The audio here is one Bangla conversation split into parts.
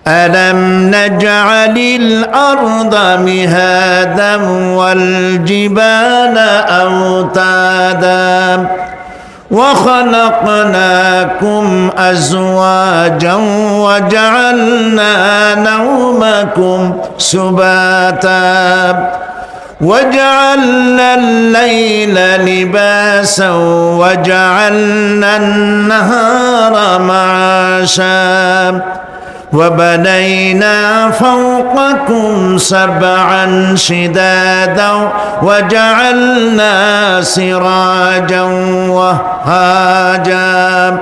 ألم نجعل الأرض مهادا والجبال أوتادا وخلقناكم أزواجا وجعلنا نومكم سباتا وجعلنا الليل لباسا وجعلنا النهار معاشا وبنينا فوقكم سبعا شدادا وجعلنا سراجا وهاجا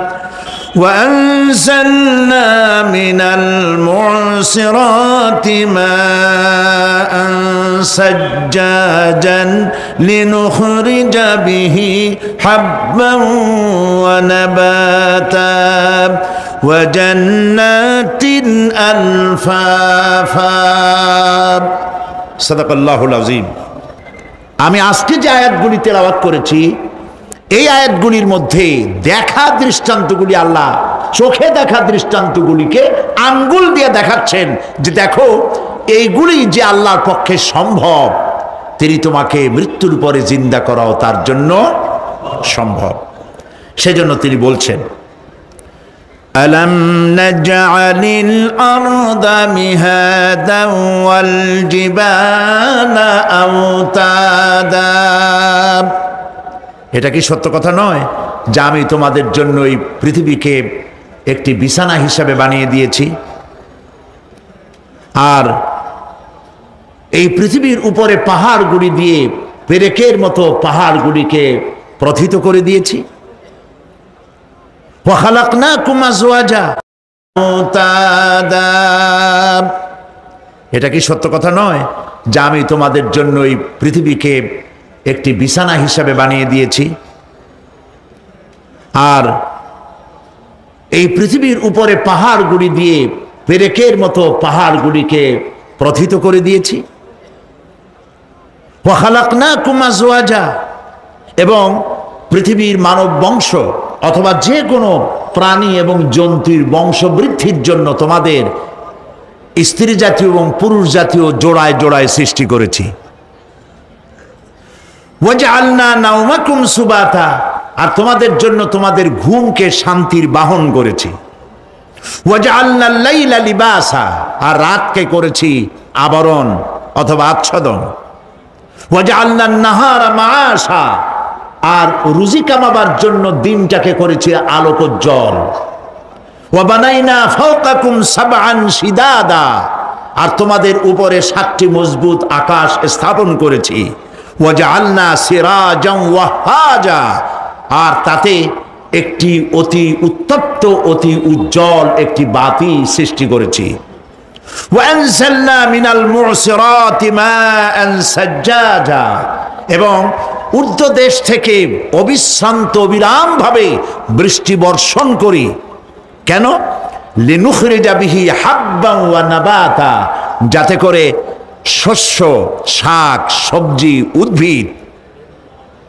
وأنزلنا من المعصرات ماء سجاجا لنخرج به حبا ونباتا وجنات ألفافا صدق الله العظيم। আমি আজকে যে আয়াতগুলি তেলাওয়াত করেছি এই আয়াতগুলির মধ্যে দেখা দৃষ্টান্তগুলি আল্লাহ চোখে দেখা দৃষ্টান্তগুলিকে আঙ্গুল দিয়ে দেখাচ্ছেন যে দেখো এইগুলি যে আল্লাহর পক্ষে সম্ভব, তিনি তোমাকে মৃত্যুর পরে জিন্দা করাও তার জন্য সম্ভব। সেজন্য তিনি বলছেন ألم نجعل الأرض مهادا والجبال أوتادا। এটা কি সত্য কথা নয় যে আমি তোমাদের জন্য এই পৃথিবীকে একটি বিছানা হিসাবে বানিয়ে দিয়েছি, আর এই পৃথিবীর উপরে পাহাড়গুলি দিয়ে পেরেকের মতো পাহাড়গুলিকে প্রথিত করে দিয়েছি। وخلقناكم أزواجا أوتادا। এটা কি সত্য কথা নয় যে আমি তোমাদের জন্য এই পৃথিবীকে একটি বিছানা হিসাবে বানিয়ে দিয়েছি, আর এই পৃথিবীর উপরে পাহাড়গুলি দিয়ে পেরেকের মতো পাহাড়গুলিকে প্রথিত করে দিয়েছি। وخلقناكم أزواجا। এবং পৃথিবীর মানব বংশ অথবা যে কোনো প্রাণী এবং জন্তুর বংশ বৃদ্ধির জন্য তোমাদের স্ত্রী জাতীয় এবং পুরুষ জাতীয় জোড়ায় জোড়ায় সৃষ্টি করেছি। ওয়াজআলনা নাওমাকুম সুবাতা। আর তোমাদের জন্য তোমাদের ঘুমকে শান্তির বাহন করেছি। ওয়াজআলনাল লাইলা লিবাসা। আর রাতকে করেছি আবরণ অথবা আচ্ছাদন। ওয়াজআলনান নাহারা মাআশা। আর রুজি কামাবার জন্য দিনটাকে করেছি আলোকোজ্জ্বল। ওয়া বানাইনা ফাওকাকুম সাবআন শিদাদা। আর তোমাদের উপরে 7টি মজবুত আকাশ স্থাপন করেছি। ওয়া জাআলনা সিরাজান ওয়াহাজা। আর তাতে একটি অতি উত্তপ্ত অতি উজ্জ্বল একটি বাতি সৃষ্টি করেছি। ওয়া আনজালনা মিনাল মু'সিরাতি মাআন সাজ্জাজা। এবং ঊর্ধ্ব দেশ থেকে অবিশ্রান্ত অবিরামভাবে বৃষ্টি বর্ষণ করি। কেন? লিনুখরিজা বিহি হাব্বান ওয়া নাবাতা। যাতে করে শস্য, শাক, সবজি, উদ্ভিদ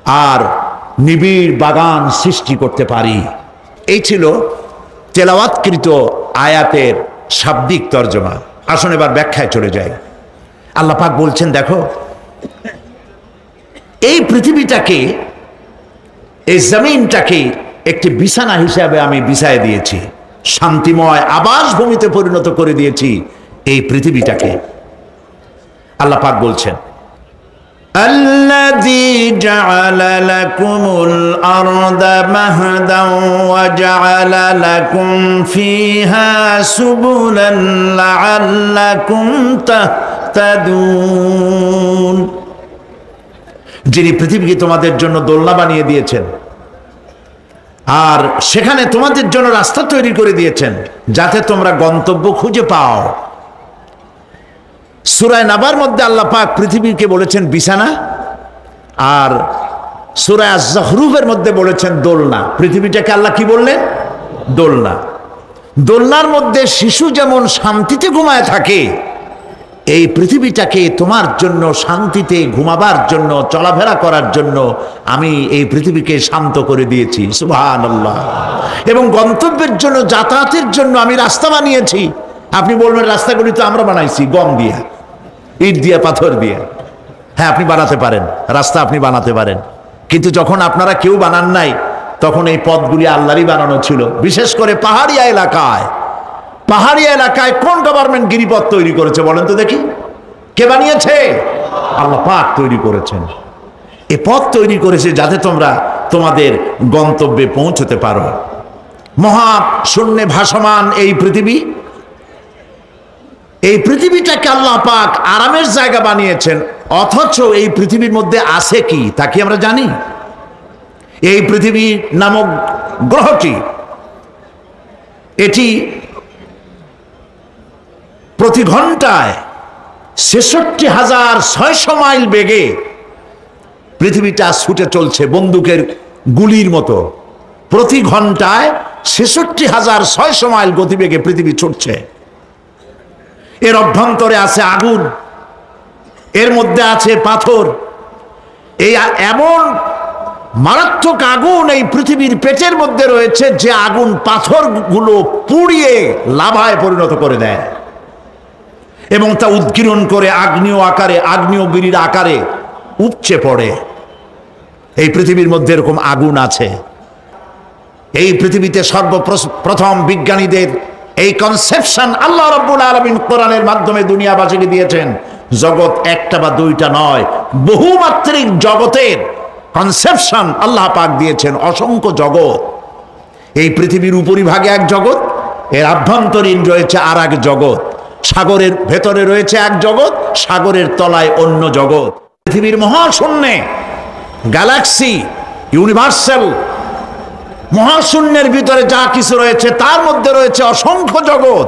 আর নিবিড় বাগান সৃষ্টি করতে পারি। এই ছিল তেলাওয়াতকৃত আয়াতের শাব্দিক তর্জমা। আসুন এবার ব্যাখ্যায় চলে যাই। আল্লাহ পাক বলছেন দেখো এই পৃথিবীটাকে, এই জমিনটাকে একটি বিছানা হিসাবে আমি বিছায় দিয়েছি, শান্তিময় আবাস ভূমিতে পরিণত করে দিয়েছি এই পৃথিবীটাকে। আল্লাহ পাক বলছেন আল্লাযী জাআলা লাকুমুল আরদা মাহদান ওয়া জাআলা লাকুম ফীহা সুবুলান লাআল্লাকুম তাহতাদুন। যিনি পৃথিবীকে তোমাদের জন্য দোলনা বানিয়ে দিয়েছেন আর সেখানে তোমাদের জন্য রাস্তা তৈরি করে দিয়েছেন যাতে তোমরা গন্তব্য খুঁজে পাও। সূরা নাবার মধ্যে আল্লাহ পাক পৃথিবীকে বলেছেন বিছানা, আর সূরা আয-যুখরুফের মধ্যে বলেছেন দোলনা। পৃথিবীটাকে আল্লাহ কি বললেন? দোলনা। দোলনার মধ্যে শিশু যেমন শান্তিতে ঘুমায় থাকে, এই পৃথিবীটাকে তোমার জন্য শান্তিতে ঘুমাবার জন্য, চলাফেরা করার জন্য আমি এই পৃথিবীকে শান্ত করে দিয়েছি। সুবহানাল্লাহ। এবং গন্তব্যের জন্য, যাতায়াতের জন্য আমি রাস্তা বানিয়েছি। আপনি বলবেন রাস্তাগুলি তো আমরা বানাইছি গম দিয়া, ইট দিয়া, পাথর দিয়া। হ্যাঁ, আপনি বানাতে পারেন, রাস্তা আপনি বানাতে পারেন, কিন্তু যখন আপনারা কেউ বানান নাই তখন এই পথগুলি আল্লাহরই বানানো ছিল। বিশেষ করে পাহাড়িয়া এলাকায়, পাহাড়িয়া এলাকায় কোন গভর্নমেন্ট গিরিপথ তৈরি করেছে বলেন তো দেখি? কে বানিয়েছে? আল্লাহ পাক তৈরি করেছেন। এ পথ তৈরি করেছে যাতে তোমরা তোমাদের গন্তব্যে পৌঁছতে পারো। মহা শূন্যে ভাসমান এই পৃথিবী, এই পৃথিবীটাকে আল্লাহ পাক আরামের জায়গা বানিয়েছেন, অথচ এই পৃথিবীর মধ্যে আছে কি তা কি আমরা জানি? এই পৃথিবী নামক গ্রহটি, এটি প্রতি ঘন্টায় ৬৬,৬০০ মাইল বেগে পৃথিবীটা ছুটে চলছে বন্দুকের গুলির মতো। প্রতি ঘন্টায় ৬৬,৬০০ মাইল গতিবেগে পৃথিবী ছুটছে। এর অভ্যন্তরে আছে আগুন, এর মধ্যে আছে পাথর। এই এমন মারাত্মক আগুন এই পৃথিবীর পেটের মধ্যে রয়েছে যে আগুন পাথরগুলো পুড়িয়ে লাভায় পরিণত করে দেয় এবং তা উদ্গীরণ করে আগ্নেয় আকারে, আগ্নেয়গিরির আকারে উপচে পড়ে। এই পৃথিবীর মধ্যে এরকম আগুন আছে। এই পৃথিবীতে সর্বপ্রথম বিজ্ঞানীদের এই কনসেপশন আল্লাহ রাব্বুল আলামিন কোরআনের মাধ্যমে দুনিয়াবাসীকে দিয়েছেন। জগৎ একটা বা দুইটা নয়, বহুমাত্রিক জগতের কনসেপশন আল্লাহ পাক দিয়েছেন, অসংখ্য জগৎ। এই পৃথিবীর উপরিভাগে এক জগৎ, এর আভ্যন্তরীণ রয়েছে আর এক জগৎ, সাগরের ভেতরে রয়েছে এক জগৎ, সাগরের তলায় অন্য জগৎ। পৃথিবীর মহাশূন্যে গ্যালাক্সি, ইউনিভার্সাল মহাশূন্যের ভিতরে যা কিছু রয়েছে তার মধ্যে রয়েছে অসংখ্য জগৎ।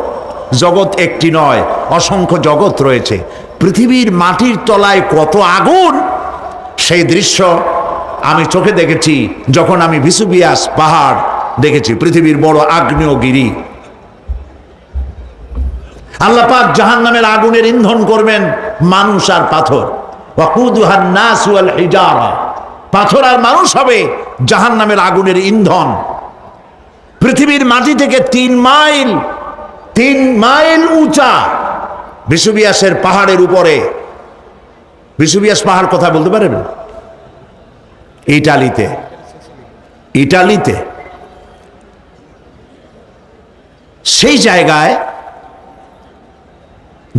জগৎ একটি নয়, অসংখ্য জগৎ রয়েছে। পৃথিবীর মাটির তলায় কত আগুন, সেই দৃশ্য আমি চোখে দেখেছি যখন আমি ভিসুভিয়াস পাহাড় দেখেছি, পৃথিবীর বড় আগ্নেয়গিরি। আল্লাহ পাক জাহান্নামের আগুনের ইন্ধন করবেন মানুষ আর পাথর। ওয়াকুদুহান নাস ওয়াল হিজারা, পাথর আর মানুষ হবে জাহান্নামের আগুনের ইন্ধন। পৃথিবীর মাটি থেকে 3 মাইল উঁচা ভিসুভিয়াসের পাহাড়ের উপরে, ভিসুভিয়াস পাহাড় কোথায় বলতে পারেন? ইটালিতে। ইটালিতে সেই জায়গায়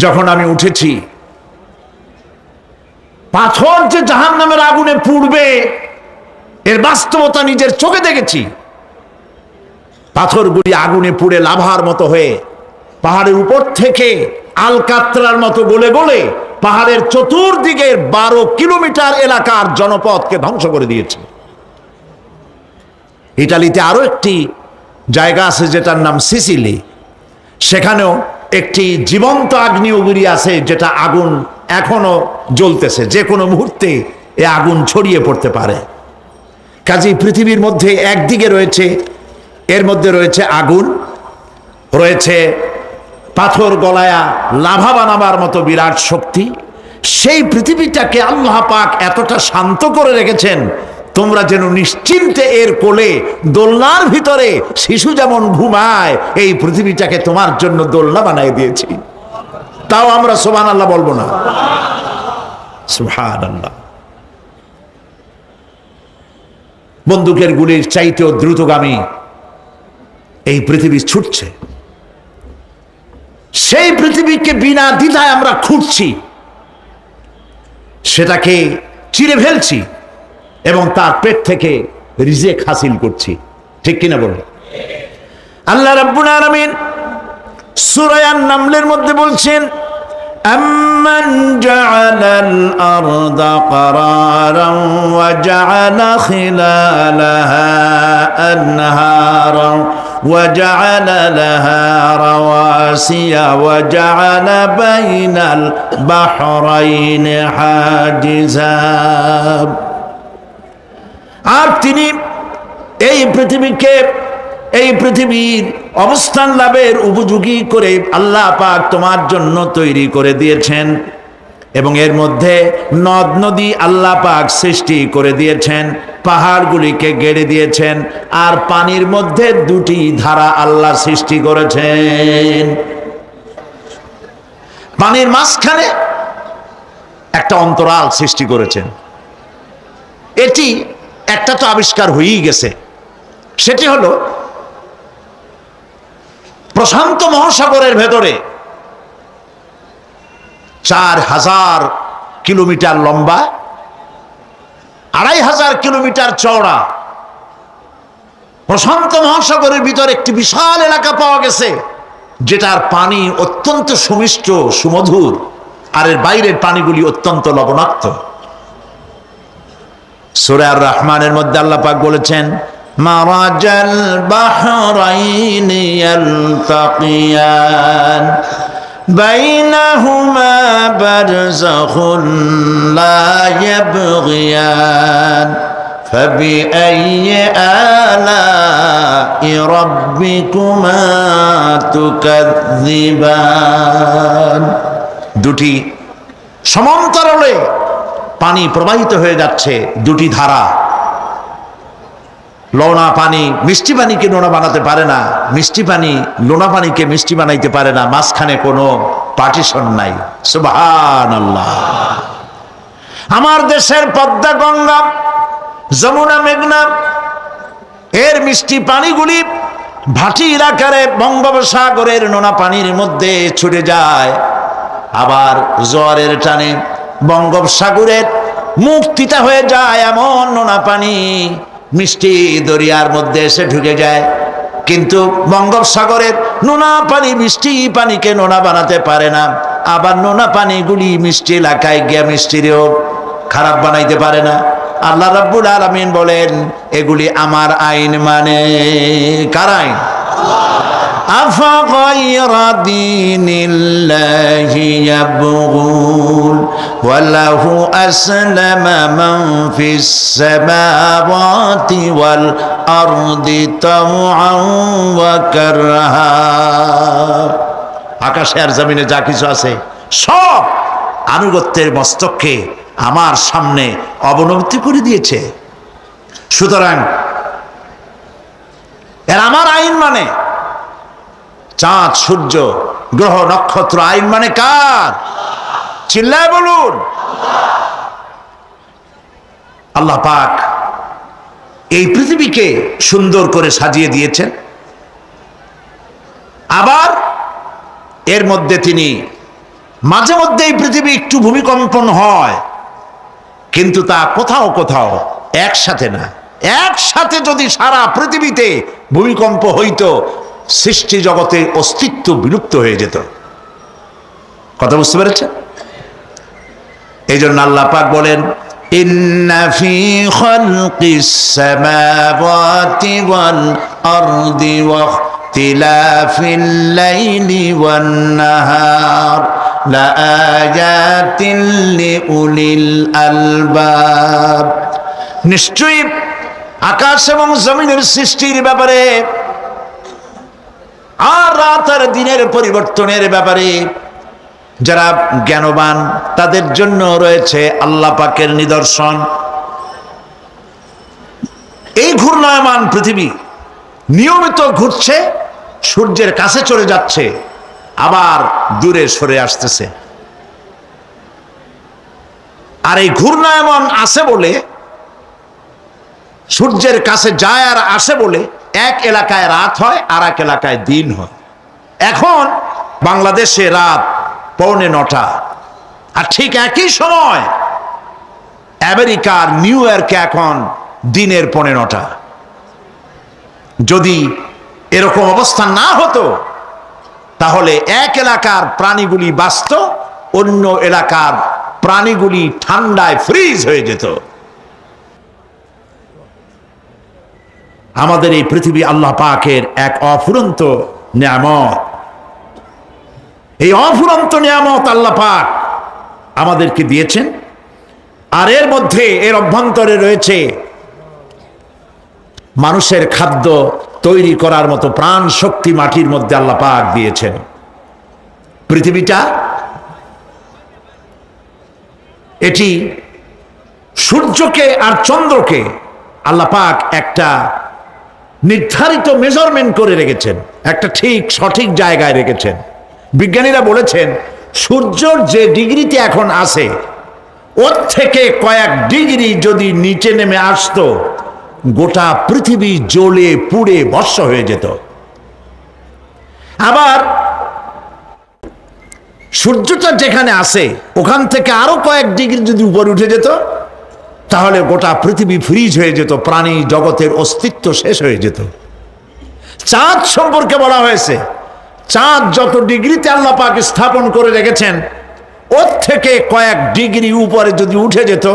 যখন আমি উঠেছি, পাথর যে জাহান্নামের আগুনে পুড়বে এর বাস্তবতা নিজের চোখে দেখেছি। পাথরগুলি আগুনে পুড়ে লাভার মতো হয়ে পাহাড়ের উপর থেকে আলকাতরার মতো গলে গলে পাহাড়ের চতুর্দিকের 12 কিলোমিটার এলাকার জনপদকে ধ্বংস করে দিয়েছে। ইটালিতে আরো একটি জায়গা আছে যেটার নাম সিসিলি, সেখানেও একটি জীবন্ত আগ্নেয়গিরি আছে যেটা আগুন এখনো জ্বলতেছে, যে কোনো মুহূর্তে এ আগুন ছড়িয়ে পড়তে পারে। কাজেই পৃথিবীর মধ্যে একদিকে রয়েছে, এর মধ্যে রয়েছে আগুন, রয়েছে পাথর গলায়া লাভা বানাবার মতো বিরাট শক্তি। সেই পৃথিবীটাকে আল্লাহ পাক এতটা শান্ত করে রেখেছেন তোমরা যেন নিশ্চিন্তে এর কোলে, দোলনার ভিতরে শিশু যেমন ঘুমায়, এই পৃথিবীটাকে তোমার জন্য দোলনা বানিয়ে দিয়েছি। তাও আমরা সুবহানাল্লাহ বলবো না? সুবহানাল্লাহ। বন্দুকের গুলির চাইতেও দ্রুতগামী এই পৃথিবী ছুটছে। সেই পৃথিবীকে বিনা দ্বিধায় আমরা খুঁজছি, সেটাকে চিরে ফেলছি এবং তার পেট থেকে রিজেক হাসিল করছি। ঠিক কিনা বলুন? আল্লাহ রাব্বুল আলামিন সূরা আন-নামলের মধ্যে বলছেন, আম্মান জাআলাল আরদা ক্বারারান ওয়া জাআলা খিলালাহা আনহারান ওয়া জাআলা লাহা রাওয়াসিয়া ওয়া জাআলা বাইনাল বাহরাইনি হাজিজা। আর তিনি এই পৃথিবীকে, এই পৃথিবীর অবস্থান লাভের উপযোগী করে আল্লাহ পাক তোমার জন্য তৈরি করে দিয়েছেন এবং এর মধ্যে নদ নদী আল্লাহ পাক সৃষ্টি করে দিয়েছেন, পাহাড়গুলিকে গেড়ে দিয়েছেন, আর পানির মধ্যে 2টি ধারা আল্লাহ সৃষ্টি করেছেন। পানির মাঝখানে একটা অন্তরাল সৃষ্টি করেছেন। এটি একটা তো আবিষ্কার হয়েই গেছে, সেটি হলো প্রশান্ত মহাসাগরের ভেতরে 4000 কিলোমিটার লম্বা, 2500 কিলোমিটার চওড়া প্রশান্ত মহাসাগরের ভিতরে একটি বিশাল এলাকা পাওয়া গেছে, যেটার পানি অত্যন্ত সুমিষ্ট সুমধুর, আর এর বাইরের পানিগুলি অত্যন্ত লবণাক্ত। সূরা আর রহমানের মধ্যে আল্লাহ পাক বলেছেন, মারাজাল বাহরাইনি ইয়ালতাকিয়ান বাইনাহুমা বারযাখুন লা ইয়াবগিয়ান ফাবিআইয়ি আলাই রাব্বিকুমা তুকাযযিবান। দুটি সমান্তরালে পানি প্রবাহিত হয়ে যাচ্ছে, দুটি ধারা। লোনা পানি মিষ্টি পানিকে নোনা বানাতে পারে না, মিষ্টি পানি লোনা পানিকে মিষ্টি বানাইতে পারে না, মাঝখানে কোনো পার্টিশন নাই। সুবহানাল্লাহ। আমার দেশের পদ্মা, গঙ্গা, যমুনা, মেঘনা এর মিষ্টি পানিগুলি ভাটি এলাকারে বঙ্গোপসাগরের নোনা পানির মধ্যে ছুটে যায়, আবার জোয়ারের টানে বঙ্গোপসাগরের মুখ তিতা হয়ে যায়, এমন নোনা পানি মিষ্টি দরিয়ার মধ্যে এসে ঢুকে যায়। কিন্তু বঙ্গোপসাগরের নোনা পানি মিষ্টি পানিকে নোনা বানাতে পারে না, আবার নোনা পানিগুলি মিষ্টি এলাকায় গিয়ে মিষ্টিরেও খারাপ বানাইতে পারে না। আল্লাহ রাব্বুল আলামিন বলেন, এগুলি আমার আইন। মানে কার আইন? আফাগায়রা দীনিল্লাহি ইয়াবগুন ওয়ালাহু আসলামা মান ফিস সামাওয়াতি ওয়াল আরদি তাওআন ওয়া কারহা। আকাশে আর জমিনে যা কিছু আছে সব আনুগত্যের মস্তককে আমার সামনে অবনতি করে দিয়েছে। সুতরাং এর আমার আইন মানে, চাঁদ, সূর্য, গ্রহ, নক্ষত্র আইন মানে কার? চিল্লায় বলুন। আল্লাহ পাক এই পৃথিবীকে সুন্দর করে সাজিয়ে দিয়েছেন, আবার এর মধ্যে তিনি মাঝে মধ্যে এই পৃথিবী একটু ভূমিকম্পন হয়, কিন্তু তা কোথাও কোথাও একসাথে না। একসাথে যদি সারা পৃথিবীতে ভূমিকম্প হইতো, সৃষ্টি জগতে অস্তিত্ব বিলুপ্ত হয়ে যেত। কথা বুঝতে পেরেছেন? এই জন্য আল্লাহ পাক বলেন, ইন্না ফি খালকিস সামাওয়াতি ওয়াল আরদি ওয়া ইখতিলাফিল লাইলি ওয়ান নাহার লাআয়াতিন লিউলিল আলবাব। নিশ্চয়ই আকাশ এবং জমিনের সৃষ্টির ব্যাপারে আর রাত আর দিনের পরিবর্তনের ব্যাপারে যারা জ্ঞানবান তাদের জন্য রয়েছে আল্লাহ পাকের নিদর্শন। এই ঘূর্ণায়মান পৃথিবী নিয়মিত ঘুরছে, সূর্যের কাছে চলে যাচ্ছে, আবার দূরে সরে আসতেছে। আর এই ঘূর্ণায়মান আসে বলে, সূর্যের কাছে যায় আর আসে বলে এক এলাকায় রাত হয় আর এক এলাকায় দিন হয়। এখন বাংলাদেশে রাত 8:45, আর ঠিক একই সময় আমেরিকার নিউ ইয়র্কে এখন দিনের 9:15। যদি এরকম অবস্থা না হতো, তাহলে এক এলাকার প্রাণীগুলি বাঁচত, অন্য এলাকার প্রাণীগুলি ঠান্ডায় ফ্রিজ হয়ে যেত। আমাদের এই পৃথিবী আল্লাহ পাকের এক অফুরন্ত নিয়ামত। এই অফুরন্ত নিয়ামত আল্লাহ পাক আমাদেরকে দিয়েছেন, আর এর মধ্যে এর অভ্যন্তরে রয়েছে মানুষের খাদ্য তৈরি করার মতো প্রাণ শক্তি মাটির মধ্যে আল্লাহ পাক দিয়েছেন। পৃথিবীটা এটি সূর্যকে আর চন্দ্রকে আল্লাহ পাক একটা নির্ধারিত মেজারমেন্ট করে রেখেছেন, একটা ঠিক সঠিক জায়গায় রেখেছেন। বিজ্ঞানীরা বলেছেন সূর্যর যে ডিগ্রিতে এখন আছে ওর থেকে কয়েক ডিগ্রি যদি নিচে নেমে আসতো, গোটা পৃথিবী জ্বলে পুড়ে ভস্ম হয়ে যেত। আবার সূর্যটা যেখানে আছে ওখান থেকে আরো কয়েক ডিগ্রি যদি উপরে উঠে যেত, তাহলে গোটা পৃথিবী ফ্রিজ হয়ে যেত, প্রাণী জগতের অস্তিত্ব শেষ হয়ে যেত। চাঁদ সম্পর্কে বলা হয়েছে, চাঁদ যত ডিগ্রিতে আল্লাহ পাক স্থাপন করে রেখেছেন, ওর থেকে কয়েক ডিগ্রি উপরে যদি উঠে যেত,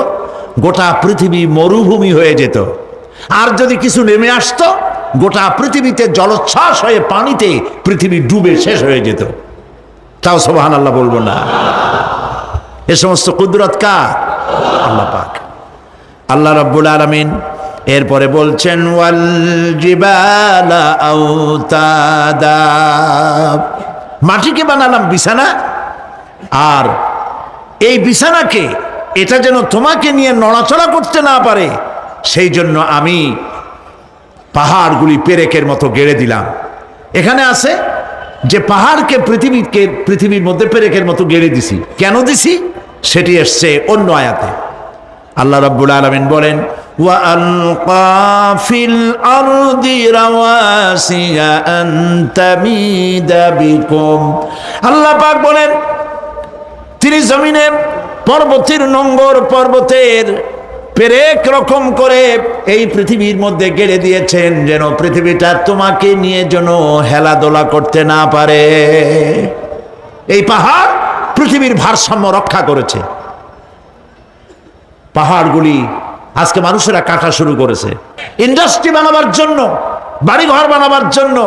গোটা পৃথিবী মরুভূমি হয়ে যেত। আর যদি কিছু নেমে আসতো, গোটা পৃথিবীতে জলোচ্ছ্বাস হয়ে পানিতে পৃথিবী ডুবে শেষ হয়ে যেত। তাও সুবহানাল্লাহ বলবো না? এ সমস্ত কুদরত কার? আল্লাহ পাক। আল্লাহ রাব্বুল আলামিন এরপরে বলছেন ওয়াল জিবালা আওতাদা, মাটিকে বানালাম বিছানা, আর এই বিছানাকে এটা যেন তোমাকে নিয়ে নড়াচড়া করতে না পারে, সেই জন্য আমি পাহাড়গুলি পেরেকের মতো গেড়ে দিলাম। এখানে আছে যে পাহাড়কে পৃথিবীর মধ্যে পেরেকের মতো গেড়ে দিছি। কেন দিছি সেটি এসছে অন্য আয়াতে। আল্লাহ রাব্বুল আলামিন বলেন ওয়া আলকা ফিল আরদি রাওয়াসিয়া আন তামিদা বিকুম, আল্লাহ পাক বলেন তিনি জমিনে পর্বতের নোঙ্গর, পর্বতের পেরেক রকম করে এই পৃথিবীর মধ্যে গেড়ে দিয়েছেন, যেন পৃথিবীটা তোমাকে নিয়ে যেন হেলাদোলা করতে না পারে। এই পাহাড় পৃথিবীর ভারসাম্য রক্ষা করেছে। পাহাড়গুলি আজকে মানুষেরা কাটা শুরু করেছে ইন্ডাস্ট্রি বানাবার জন্য, বাড়িঘর বানাবার জন্য।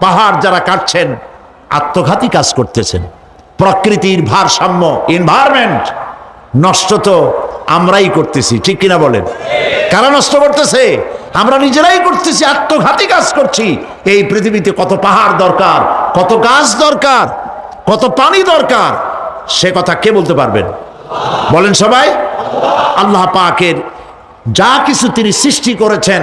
পাহাড় যারা কাটছেন আত্মঘাতী কাজ করতেছেন। প্রকৃতির ভারসাম্য, এনভায়রনমেন্ট নষ্ট তো আমরাই করতেছি, ঠিক কিনা বলেন? কারা নষ্ট করতেছে? আমরা নিজেরাই করতেছি, আত্মঘাতী কাজ করছি। এই পৃথিবীতে কত পাহাড় দরকার, কত গাছ দরকার, কত পানি দরকার, সে কথা কে বলতে পারবেন? বলেন সবাই। আল্লাহ পাকের যা কিছু তিনি সৃষ্টি করেছেন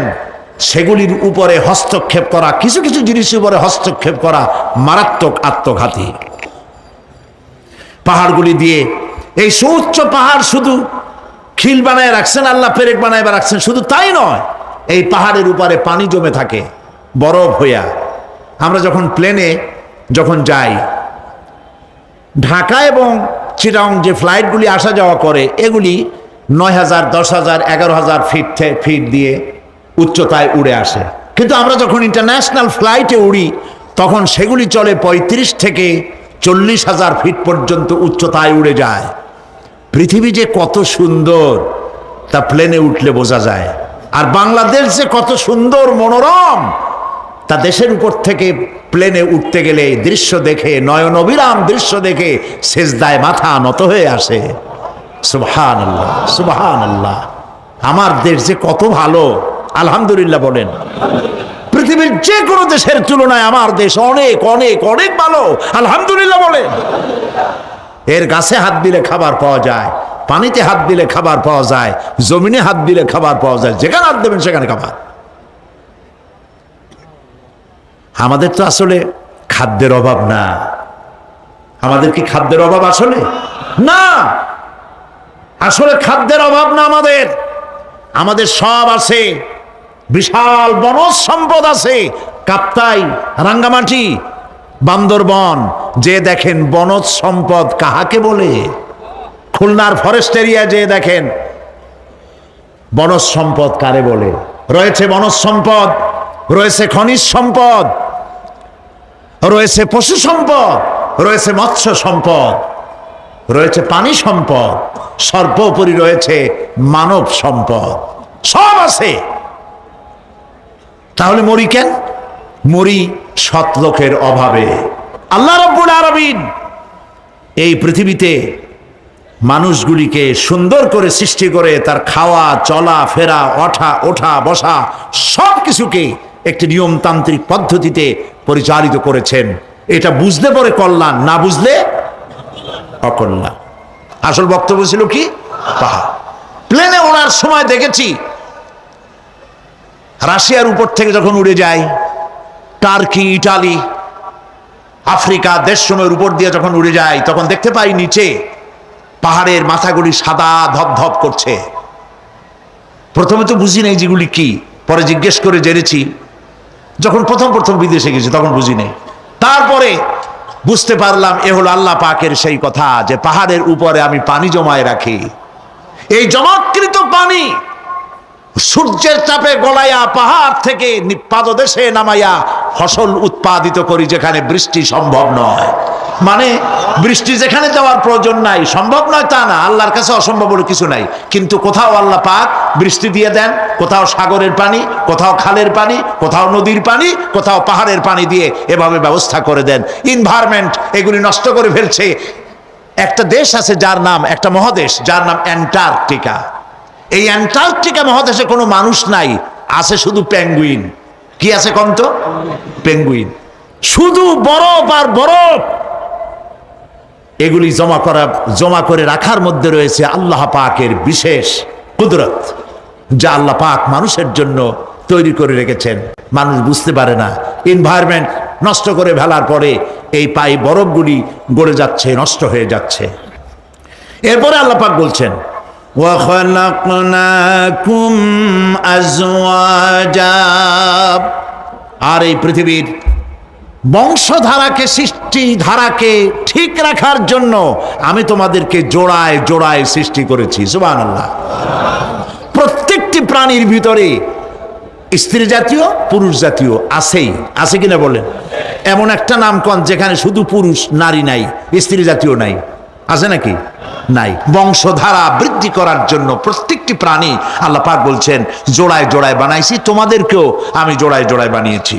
সেগুলির উপরে হস্তক্ষেপ করা, কিছু কিছু জিনিসের উপরে হস্তক্ষেপ করা মারাত্মক আত্মঘাতী। পাহাড়গুলি দিয়ে এই সুউচ্চ পাহাড় শুধু খিল বানায় রাখছেন আল্লাহ, পেরেক বানায় রাখছেন, শুধু তাই নয়, এই পাহাড়ের উপরে পানি জমে থাকে বরফ হইয়া। আমরা যখন প্লেনে যখন যাই, ঢাকা এবং চিটাগং যে ফ্লাইটগুলি আসা যাওয়া করে, এগুলি 9,000, 10,000, 11,000 ফিট দিয়ে উচ্চতায় উড়ে আসে। কিন্তু আমরা যখন ইন্টারন্যাশনাল ফ্লাইটে উড়ি তখন সেগুলি চলে 35 থেকে 40,000 ফিট পর্যন্ত উচ্চতায় উড়ে যায়। পৃথিবী যে কত সুন্দর তা প্লেনে উঠলে বোঝা যায়। আর বাংলাদেশ যে কত সুন্দর মনোরম তা দেশের উপর থেকে প্লেনে উঠতে গেলে দৃশ্য দেখে, নয়ন অবিরাম দৃশ্য দেখে সেজদায় মাথা নত হয়ে আসে। সুবহানাল্লাহ, সুবহানাল্লাহ। আমার দেশ যে কত ভালো, আলহামদুলিল্লাহ বলেন। পৃথিবীর যে কোনো দেশের তুলনায় আমার দেশ অনেক অনেক অনেক ভালো, আলহামদুলিল্লাহ বলেন। এর গাছে হাত দিলে খাবার পাওয়া যায়, পানিতে হাত দিলে খাবার পাওয়া যায়, জমিনে হাত দিলে খাবার পাওয়া যায়, যেখানে হাত দেবেন সেখানে খাবার। আমাদের তো আসলে খাদ্যের অভাব না। আমাদের কি খাদ্যের অভাব আসলে? না, আসলে খাদ্যের অভাব না। আমাদের সব আছে, বিশাল বনজ সম্পদ আছে। কাপ্তাই, রাঙ্গামাটি, বান্দরবন যে দেখেন বনজ সম্পদ কাহাকে বলে। খুলনার ফরেস্ট এরিয়া যে দেখেন বনজ সম্পদ কারে বলে। রয়েছে বনজ সম্পদ, রয়েছে খনিজ সম্পদ, রয়েছে পশু সম্পদ, রয়েছে মৎস্য সম্পদ, রয়েছে পানি সম্পদ, সর্বোপরি রয়েছে মানব সম্পদ। সব আছে। তাহলে মরি কেন? মরি সৎ লোকের অভাবে। আল্লাহ রাব্বুল আলামিন এই পৃথিবীতে মানুষগুলিকে সুন্দর করে সৃষ্টি করে তার খাওয়া, চলা ফেরা, ওঠা বসা সব কিছুকে একটি নিয়মতান্ত্রিক পদ্ধতিতে পরিচালিত করেছেন। এটা বুঝলে পরে কল্যাণ, না বুঝলে অকল্যাণ। আসল বক্তব্য ছিল কি? পাহাড়। প্লেনে ওড়ার সময় দেখেছি রাশিয়ার উপর থেকে যখন উড়ে যায় টার্কি, ইটালি, আফ্রিকা দেশসমূহের উপর দিয়ে যখন উড়ে যায় তখন দেখতে পাই নিচে পাহাড়ের মাথাগুলি সাদা ধপধপ করছে। প্রথমে তো বুঝি নাই যেগুলি কি, পরে জিজ্ঞেস করে জেনেছি। যখন প্রথম বিদেশে গেছি তখন বুঝি নাই, তারপরে বুঝতে পারলাম এ হলো আল্লাহ পাকের সেই কথা যে পাহাড়ের উপরে আমি পানি জমায় রাখি। এই জমাকৃত পানি সূর্যের চাপে গলাইয়া পাহাড় থেকে পাদদেশে নামাইয়া ফসল উৎপাদিত করি যেখানে বৃষ্টি সম্ভব নয়। মানে বৃষ্টি যেখানে যাওয়ার প্রয়োজন নাই, সম্ভব নয় তা না, আল্লাহর কাছে অসম্ভব বলে কিছু নাই। কিন্তু কোথাও আল্লাহ পাক বৃষ্টি দিয়ে দেন, কোথাও সাগরের পানি, কোথাও খালের পানি, কোথাও নদীর পানি, কোথাও পাহাড়ের পানি দিয়ে এভাবে ব্যবস্থা করে দেন। এনভায়রনমেন্ট এগুলি নষ্ট করে ফেলছে। একটা দেশ আছে যার নাম, একটা মহাদেশ যার নাম অ্যান্টার্কটিকা। এই অ্যান্টার্কটিকা মহাদেশে কোনো মানুষ নাই, আছে শুধু পেঙ্গুইন। কি আছে কম তো? পেঙ্গুইন। শুধু বরফ আর বরফ। এগুলি জমা করে রাখার মধ্যে রয়েছে আল্লাহ পাকের বিশেষ কুদরত, যা আল্লাহ পাক মানুষের জন্য তৈরি করে রেখেছেন। মানুষ বুঝতে পারে না। এনভায়রনমেন্ট নষ্ট করে ফেলার পরে এই বরফগুলি গড়ে যাচ্ছে, নষ্ট হয়ে যাচ্ছে। এরপরে আল্লাহ পাক বলছেন وَخَلَقْنَاكُمْ أَزْوَاجًا, আর এই পৃথিবীর বংশধারাকে, সৃষ্টি ধারাকে ঠিক রাখার জন্য আমি তোমাদেরকে জোড়ায় জোড়ায় সৃষ্টি করেছি। সুবহানাল্লাহ। প্রত্যেকটি প্রাণীর ভিতরে স্ত্রী জাতীয় পুরুষ জাতীয় আছেই, আছে কিনা বলেন? এমন একটা নামকরণ যেখানে শুধু পুরুষ, নারী নাই, স্ত্রী জাতীয় নাই, আছে নাকি? নাই। বংশধারা বৃদ্ধি করার জন্য প্রত্যেকটি প্রাণী আল্লাহ পাক বলছেন জোড়ায় জোড়ায় বানাইছি, তোমাদেরকেও আমি জোড়ায় জোড়ায় বানিয়েছি।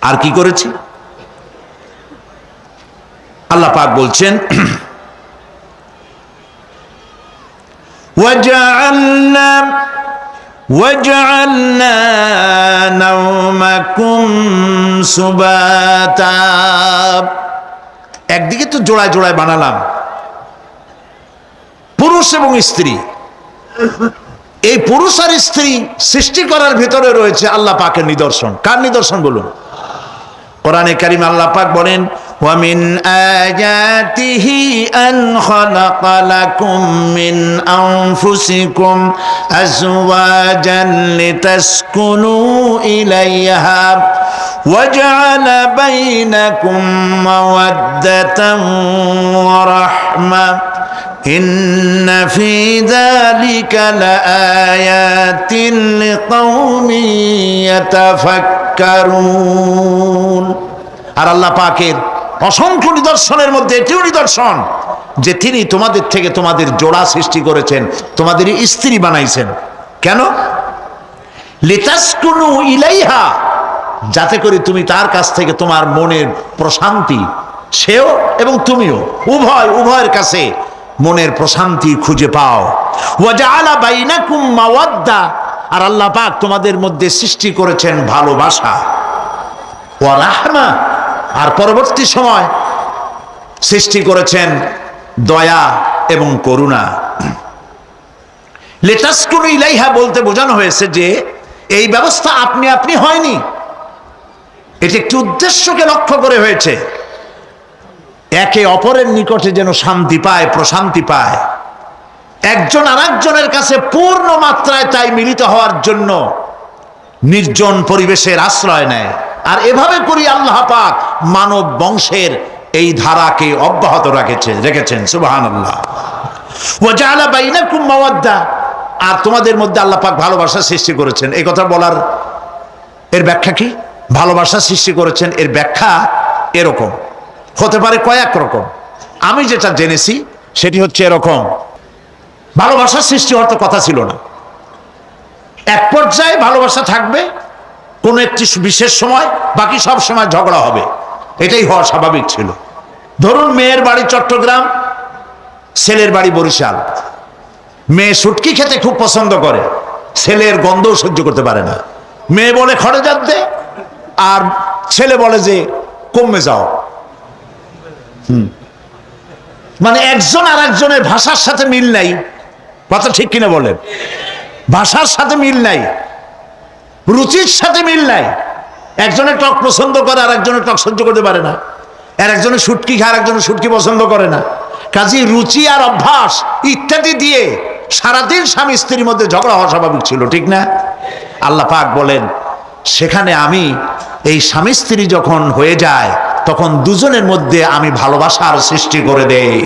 আর কি করেছি? আল্লাহ পাক বলছেন وَجَعَلْنَا نَوْمَكُمْ سُبَاتًا, একদিকে তো জোড়ায় জোড়ায় বানালাম পুরুষ এবং স্ত্রী। এই পুরুষ আর স্ত্রী সৃষ্টি করার ভিতরে রয়েছে আল্লাহ পাকের নিদর্শন। কার নিদর্শন বলুন? কোরআনে কারীম আল্লাহ পাক বলেন وَمِنْ آيَاتِهِ أَنْ خَلَقَ لَكُمْ مِنْ أَنْفُسِكُمْ أَزْوَاجًا لِتَسْكُنُوا إِلَيْهَا وَجَعَلَ بَيْنَكُمْ مَوَدَّةً وَرَحْمَةً إِنَّ فِي ذَلِكَ لَآيَاتٍ لِقَوْمٍ يَتَفَكَّرُونَ। আর আল্লাহ পাকের অসংখ্য নিদর্শনের মধ্যে এটিও নিদর্শন যে তিনি তোমাদের থেকে তোমাদের জোড়া সৃষ্টি করেছেন, তোমাদের স্ত্রী বানাইছেন। কেন? লিতাসকুনু ইলাইহা, যাতে করে তুমি তার কাছ থেকে তোমার মনের প্রশান্তি, সেও এবং তুমিও উভয়ের কাছে মনের প্রশান্তি খুঁজে পাও। ওয়াজআলা বাইনাকুম মাওয়াদ্দা, আর আল্লাহ পাক তোমাদের মধ্যে সৃষ্টি করেছেন ভালোবাসা। ওয়া রাহমা, আর পরবর্তী সময় সৃষ্টি করেছেন দয়া এবং করুণা। লিতাসকুনু ইলাইহা বলতে বোঝানো হয়েছে যে এই ব্যবস্থা আপনি আপনি হয়নি, এটি একটি উদ্দেশ্যকে লক্ষ্য করে হয়েছে। একে অপরের নিকটে যেন শান্তি পায়, প্রশান্তি পায়, একজন আরেকজনের কাছে পূর্ণ মাত্রায় তাই মিলিত হওয়ার জন্য নির্জন পরিবেশের আশ্রয় নেয়। আর এভাবে করি আল্লাহ পাক মানব বংশের এই ধারাকে অব্যাহত রেখেছেন। সুবহানাল্লাহ। ওয়া জাআলা বাইনাকুম মাওয়াদ্দা, আর তোমাদের মধ্যে আল্লাহ পাক ভালোবাসা সৃষ্টি করেছেন। এই কথা বলার এর ব্যাখ্যা কি? ভালোবাসা সৃষ্টি করেছেন এর ব্যাখ্যা এরকম হতে পারে, কয়েক রকম। আমি যেটা জেনেছি সেটি হচ্ছে এরকম, ভালোবাসা সৃষ্টি হওয়ার তো কথা ছিল না। এক পর্যায়ে ভালোবাসা থাকবে কোন একটি বিশেষ সময়, বাকি সব সময় ঝগড়া হবে, এটাই হওয়া স্বাভাবিক ছিল। ধরুন মেয়ের বাড়ি চট্টগ্রাম, ছেলের বাড়ি বরিশাল। মেয়ে শুটকি খেতে খুব পছন্দ করে, ছেলের গন্ধও সহ্য করতে পারে না। মেয়ে বলে খড়ে জাত দে, আর ছেলে বলে যে কমে যাও। মানে একজন আর একজনের ভাষার সাথে মিল নাই। কথা ঠিক কিনা বলেন? ভাষার সাথে মিল নাই, রুচির সাথে মিল নাই। একজনের টক পছন্দ করে আর একজনের টক সহ্য করতে পারে না, আর একজনের শুটকি খায় আর একজনের শুটকি পছন্দ করে না। কাজে রুচি আর অভ্যাস ইত্যাদি দিয়ে সারাদিন স্বামী স্ত্রীর মধ্যে ঝগড়া হওয়া স্বাভাবিক ছিল, ঠিক না? আল্লাহ পাক বলেন সেখানে আমি এই স্বামী স্ত্রী যখন হয়ে যায় তখন দুজনের মধ্যে আমি ভালোবাসার সৃষ্টি করে দেই।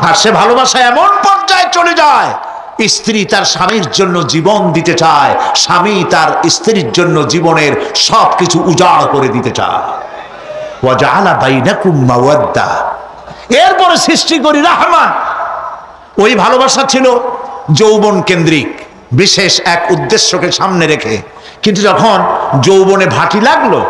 আর সে ভালোবাসা এমন পর্যায়ে চলে যায় স্ত্রী তার স্বামীর জন্য জীবন দিতে চায়, স্বামী তার স্ত্রীর জন্য জীবনের সবকিছু উজাড় করে দিতে চায়। ওয়াজআলা বাইনাকুম মাওয়াদ্দা, এরপরে সৃষ্টি করি রাহমা। ওই ভালোবাসা ছিল যৌবন কেন্দ্রিক, বিশেষ এক উদ্দেশ্যকে সামনে রেখে। কিন্তু যখন যৌবনে ভাটি লাগলো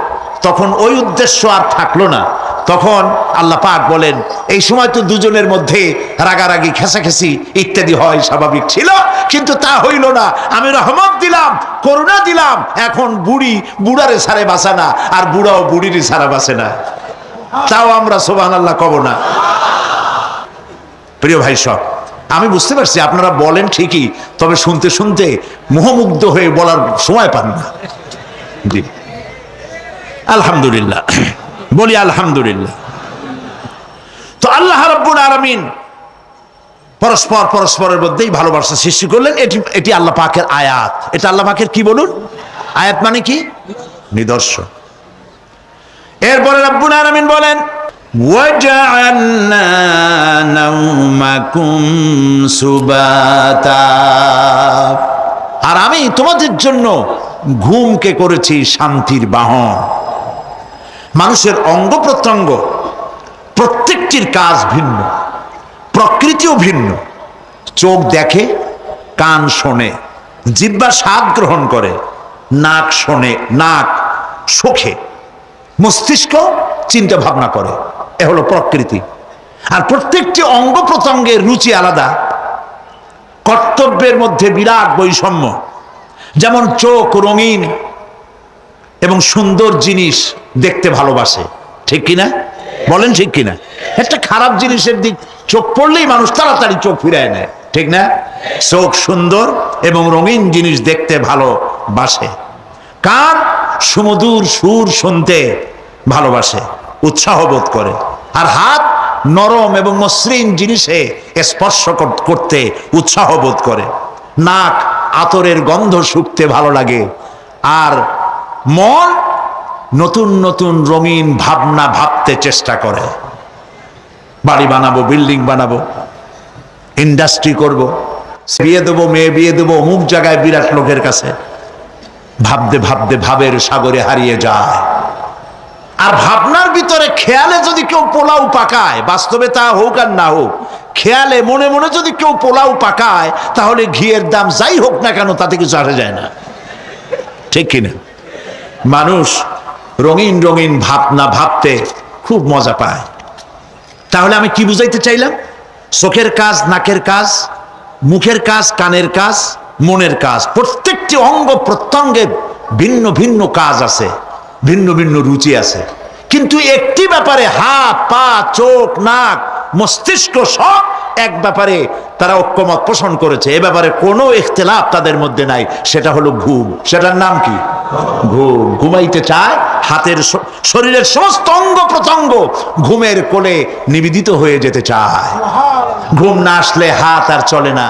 তখন ওই উদ্দেশ্য আর থাকলো না। তখন আল্লাহ পাক বলেন এই সময় তো দুজনের মধ্যে রাগারাগি খেসাখেসি ইত্যাদি হয়, স্বাভাবিক ছিল, কিন্তু তা হইল না। আমি রহমত দিলাম, করুণা দিলাম, এখন বুড়ি বুড়ারে ছাড়ে বাঁচে না, আর বুড়াও বুড়িরই ছাড়া বাঁচে না। তাও আমরা সুবহানাল্লাহ কব না। প্রিয় ভাই সব, আমি বুঝতে পারছি আপনারা বলেন ঠিকই, তবে শুনতে শুনতে মোহমুগ্ধ হয়ে বলার সময় পান না। জি আলহামদুলিল্লাহ, বলি আলহামদুলিল্লাহ। তো আল্লাহ রাব্বুল আলামিন পরস্পর পরস্পরের মধ্যেই ভালোবাসা সৃষ্টি করলেন। এটি আল্লাহ পাকের আয়াত। এটা আল্লাহ পাকের কি বলুন? আয়াত মানে কি? নিদর্শন। এরপরে রাব্বুল আলামিন বলেন ওয়াজআলনা নাওমাকুম সুবাতা, আর আমি তোমাদের জন্য ঘুমকে করেছি শান্তির বাহন। মানুষের অঙ্গ প্রত্যঙ্গ প্রত্যেকটির কাজ ভিন্ন, প্রকৃতিও ভিন্ন। চোখ দেখে, কান শোনে, জিহ্বা স্বাদ গ্রহণ করে, নাক শোনে, নাক শোখে, মস্তিষ্ক চিন্তা ভাবনা করে। এ হলো প্রকৃতি। আর প্রত্যেকটি অঙ্গ প্রত্যঙ্গের রুচি আলাদা, কর্তব্যের মধ্যে বিরাট বৈষম্য। যেমন চোখ রঙিন এবং সুন্দর জিনিস দেখতে ভালোবাসে, ঠিক কিনা? বলেন ঠিক কিনা? একটা খারাপ জিনিসের দিক চোখ পড়লেই মানুষ তাড়াতাড়ি চোখ ফিরায় নেয়, ঠিক না? চোখ সুন্দর এবং রঙিন জিনিস দেখতে ভালোবাসে। কান সুমধুর সুর শুনতে ভালোবাসে, উৎসাহ বোধ করে। আর হাত নরম এবং মসৃণ জিনিসে স্পর্শ করতে উৎসাহ বোধ করে। নাক আতরের গন্ধ শুঁকতে ভালো লাগে। আর মন নতুন নতুন রঙিন ভাবনা ভাবতে চেষ্টা করে। বাড়ি বানাবো, বিল্ডিং বানাবো, ইন্ডাস্ট্রি করব, বিয়ে দেবো, মেয়ে বিয়ে দেবো অমুক জায়গায় বিরাট লোকের কাছে। ভাবতে ভাবতে ভাবের সাগরে হারিয়ে যায়। আর ভাবনার ভিতরে খেয়ালে যদি কেউ পোলাও পাকায়, বাস্তবে তা হোক আর না হোক, খেয়ালে মনে মনে যদি কেউ পোলাও পাকায়, তাহলে ঘিয়ের দাম যাই হোক না কেন তাতে কিছু আসে যায় না, ঠিক কিনা? মানুষ রঙিন রঙিন ভাবনা ভাবতে খুব মজা পায়। তাহলে আমি কি বুঝাইতে চাইলাম? চোখের কাজ, নাকের কাজ, মুখের কাজ, কানের কাজ, মনের কাজ, প্রত্যেকটি অঙ্গ প্রত্যঙ্গের ভিন্ন ভিন্ন কাজ আছে, ভিন্ন ভিন্ন রুচি আছে। কিন্তু একটি ব্যাপারে হাত, পা, চোখ, নাক, মস্তিষ্ক সব এক ব্যাপারে তারা ঐক্যমত পোষণ করেছে। এ ব্যাপারে কোনো ইখতিলাফ তাদের মধ্যে নাই, সেটা হলো ঘুম। সেটার নাম কি? ঘুম। ঘুমাইতে চায়, হাতের শরীরের সমস্ত অঙ্গ প্রত্যঙ্গ ঘুমের কোলে নিবেদিত হয়ে যেতে চায়। ঘুম না আসলে হাত আর চলে না,